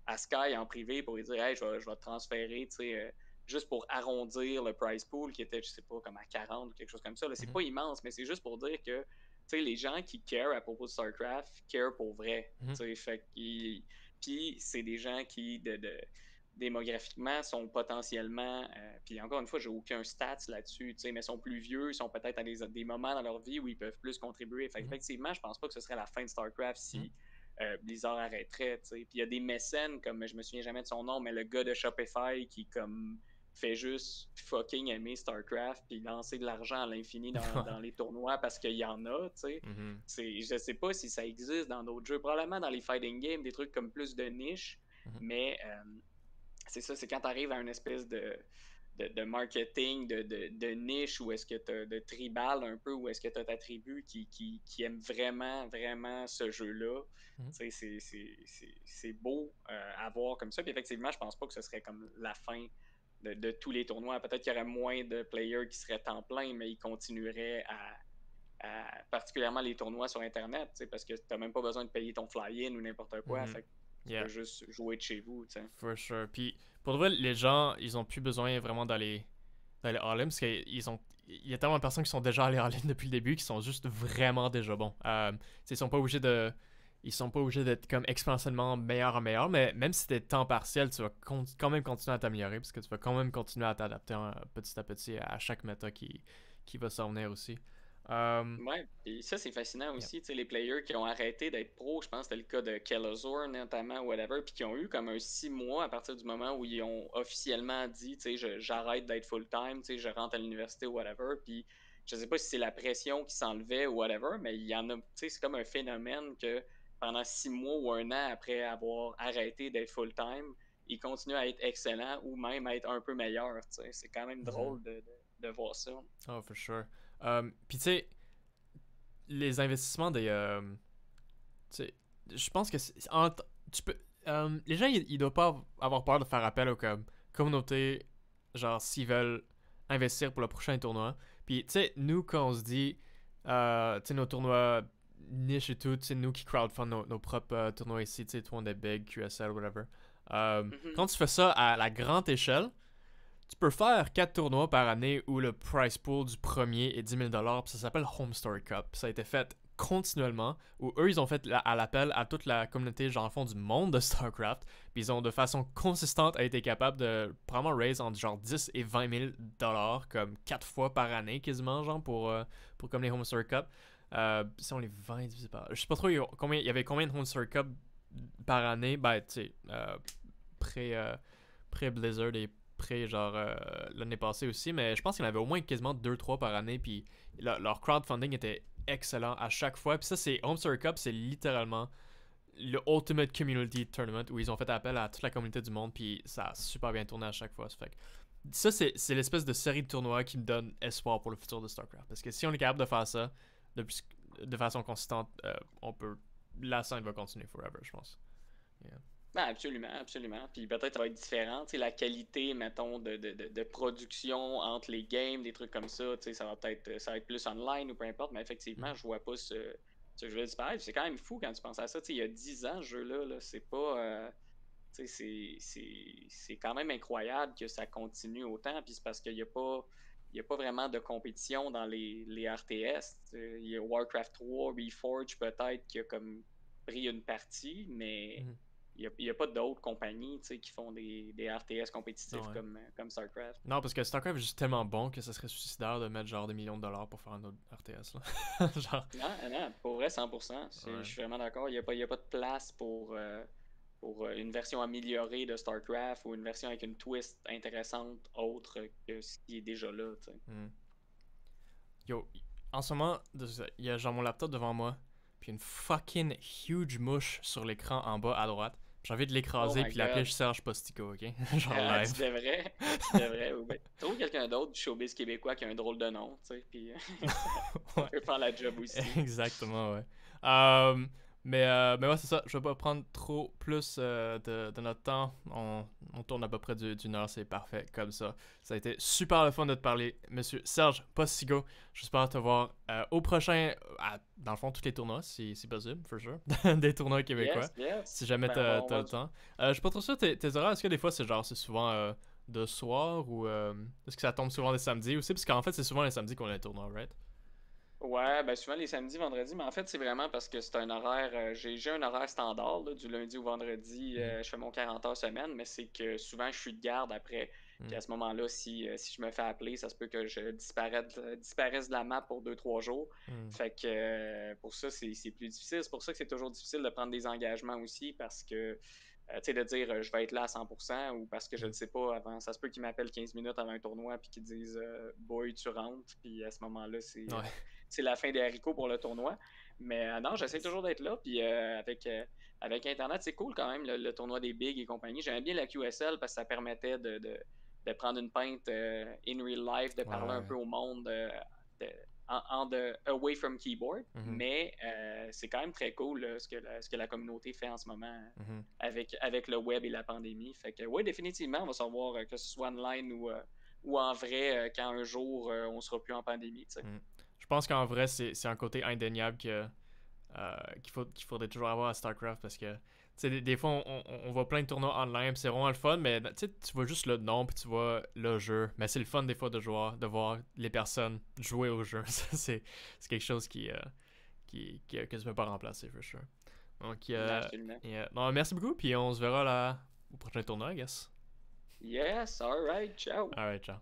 à Sky en privé pour lui dire, hey, je vais te transférer, tu sais, juste pour arrondir le prize pool qui était, je sais pas, comme à 40 ou quelque chose comme ça. C'est Mhm. pas immense, mais c'est juste pour dire que, tu sais, les gens qui care à propos de StarCraft care pour vrai, Mhm. tu sais, puis c'est des gens qui, démographiquement sont potentiellement, puis encore une fois, j'ai aucun stats là-dessus, mais sont plus vieux, sont peut-être à des moments dans leur vie où ils peuvent plus contribuer. Fait effectivement, je pense pas que ce serait la fin de StarCraft si Blizzard arrêterait. Puis il y a des mécènes, comme je me souviens jamais de son nom, mais le gars de Shopify qui comme fait juste fucking aimer StarCraft puis lancer de l'argent à l'infini dans les tournois parce qu'il y en a, tu sais. Je sais pas si ça existe dans d'autres jeux. Probablement dans les fighting games, des trucs comme plus de niche, mais c'est ça, c'est quand tu arrives à une espèce de marketing, de niche, où est-ce que tu as de tribal un peu, où est-ce que tu as ta tribu qui aime vraiment, vraiment ce jeu-là. C'est beau à voir comme ça. Puis effectivement, je pense pas que ce serait comme la fin de tous les tournois. Peut-être qu'il y aurait moins de players qui seraient temps plein, mais ils continueraient particulièrement les tournois sur Internet, parce que tu n'as même pas besoin de payer ton fly-in ou n'importe quoi. Fait que tu peux juste jouer de chez vous. T'sais. For sure. Puis pour de vrai, les gens, ils ont plus besoin vraiment d'aller all-in parce qu'il y a tellement de personnes qui sont déjà allées all-in depuis le début qui sont juste vraiment déjà bons. Ils sont pas obligés d'être comme exponentiellement meilleur en meilleur, mais même si t'es temps partiel, tu vas quand même continuer à t'améliorer parce que tu vas quand même continuer à t'adapter petit à petit à chaque méta qui va s'en venir aussi. Ouais, et ça c'est fascinant aussi, les players qui ont arrêté d'être pros, je pense que c'était le cas de Kelazor notamment, whatever, puis qui ont eu comme un 6 mois à partir du moment où ils ont officiellement dit, j'arrête d'être full-time, je rentre à l'université ou whatever, puis je sais pas si c'est la pression qui s'enlevait ou whatever, mais il y en a, c'est comme un phénomène que pendant 6 mois ou 1 an après avoir arrêté d'être full-time, ils continuent à être excellents ou même à être un peu meilleurs, c'est quand même drôle de voir ça. Oh, for sure. Puis tu sais, les investissements des... tu sais, je pense que tu peux... les gens, ils doivent pas avoir peur de faire appel aux communautés, genre s'ils veulent investir pour le prochain tournoi. Puis tu sais, nous, quand on se dit, tu sais, nos tournois niche et tout, tu sais, nous qui crowdfund nos propres tournois ici, tu sais, tout le monde est big, QSL, whatever. Quand tu fais ça à la grande échelle, tu peux faire 4 tournois par année où le price pool du premier est 10 000 $, puis ça s'appelle Home Story Cup. Ça a été fait continuellement, où eux, ils ont fait à l'appel à toute la communauté, genre, en fond, du monde de StarCraft, puis ils ont de façon consistante été capables de probablement raise entre genre 10 et 20 000 $, comme 4 fois par année, quasiment, genre, pour comme les Home Story Cup. Si on les 20 divisé par... Je sais pas trop, il y avait combien de Home Story Cup par année, ben, tu sais, pré-Blizzard et genre l'année passée aussi, mais je pense qu'il y en avait au moins quasiment 2-3 par année, puis leur crowdfunding était excellent à chaque fois. Puis ça, c'est Home Story Cup, c'est littéralement le Ultimate Community Tournament où ils ont fait appel à toute la communauté du monde, puis ça a super bien tourné à chaque fois. Ça, c'est l'espèce de série de tournois qui me donne espoir pour le futur de StarCraft, parce que si on est capable de faire ça de façon consistante, on peut... La scène va continuer forever, je pense. Yeah. Ben absolument, absolument. Puis peut-être ça va être différent. La qualité, mettons, de production entre les games, des trucs comme ça, ça va être plus online ou peu importe, mais effectivement, je vois pas ce jeu disparaître. C'est quand même fou quand tu penses à ça. Il y a 10 ans, ce jeu-là, c'est pas. C'est quand même incroyable que ça continue autant. Puis c'est parce qu'il n'y a pas vraiment de compétition dans les RTS. Il y a Warcraft 3, Reforged peut-être qui a comme pris une partie, mais il n'y a pas d'autres compagnies qui font des RTS compétitifs comme StarCraft. Non, parce que StarCraft est juste tellement bon que ça serait suicidaire de mettre genre des millions de dollars pour faire un autre RTS. Là. genre... Non, pour vrai, 100%. Je suis vraiment d'accord. Il n'y a pas de place pour une version améliorée de StarCraft ou une version avec une twist intéressante autre que ce qui est déjà là. Yo, en ce moment, il y a genre mon laptop devant moi, puis une fucking huge mouche sur l'écran en bas à droite. J'ai envie de l'écraser puis l'appeler Serge Postigo, ok? Genre live. Tu devrais. Trouve quelqu'un d'autre du showbiz québécois qui a un drôle de nom, tu sais, puis on peut faire la job aussi. Exactement, ouais. Mais ouais, c'est ça. Je vais pas prendre trop plus de notre temps. On tourne à peu près d'une heure, c'est parfait comme ça. Ça a été super le fun de te parler, monsieur Serge Postigo. J'espère te voir au prochain, dans le fond, tous les tournois, si possible, for sure. Des tournois québécois. Yes. Si jamais t'as le temps. Je suis pas trop sûr, tes horaires, est-ce que des fois c'est souvent de soir ou est-ce que ça tombe souvent des samedis aussi? Parce qu'en fait, c'est souvent les samedis qu'on a les tournois, right? Ouais, ben souvent les samedis, vendredis, mais en fait, c'est vraiment parce que c'est un horaire, j'ai un horaire standard, là, du lundi au vendredi, Mhm. je fais mon 40 heures semaine, mais c'est que souvent je suis de garde après. Puis Mhm. à ce moment-là, si je me fais appeler, ça se peut que je disparaisse de la map pour 2, 3 jours. Mhm. Fait que pour ça, c'est plus difficile. C'est pour ça que c'est toujours difficile de prendre des engagements aussi parce que, tu sais, de dire je vais être là à 100% ou parce que je ne Mhm. sais pas avant. Ça se peut qu'ils m'appellent 15 minutes avant un tournoi puis qu'ils disent boy, tu rentres. Puis à ce moment-là, Ouais. c'est la fin des haricots pour le tournoi. Mais non, j'essaie Nice. toujours d'être là. Puis avec Internet, c'est cool quand même, le tournoi des Bigs et compagnie. J'aimais bien la QSL parce que ça permettait de prendre une pinte in real life, de Ouais, parler un ouais. peu au monde de- away from keyboard. Mhm. Mais c'est quand même très cool là, ce que la communauté fait en ce moment Mhm. avec le web et la pandémie. Fait que oui, définitivement, on va savoir que ce soit online ou en vrai quand un jour on sera plus en pandémie. Tu sais. Mhm. Je pense qu'en vrai, c'est un côté indéniable qu'il faudrait toujours avoir à StarCraft parce que des fois on voit plein de tournois online, c'est vraiment le fun, mais tu vois juste le nom puis tu vois le jeu. Mais c'est le fun des fois de voir les personnes jouer au jeu. Ça, c'est quelque chose que tu peux pas remplacer, for sure. Donc, Absolument. non, merci beaucoup, puis on se verra là au prochain tournoi, I guess. Yes, all right, ciao. Alright, ciao.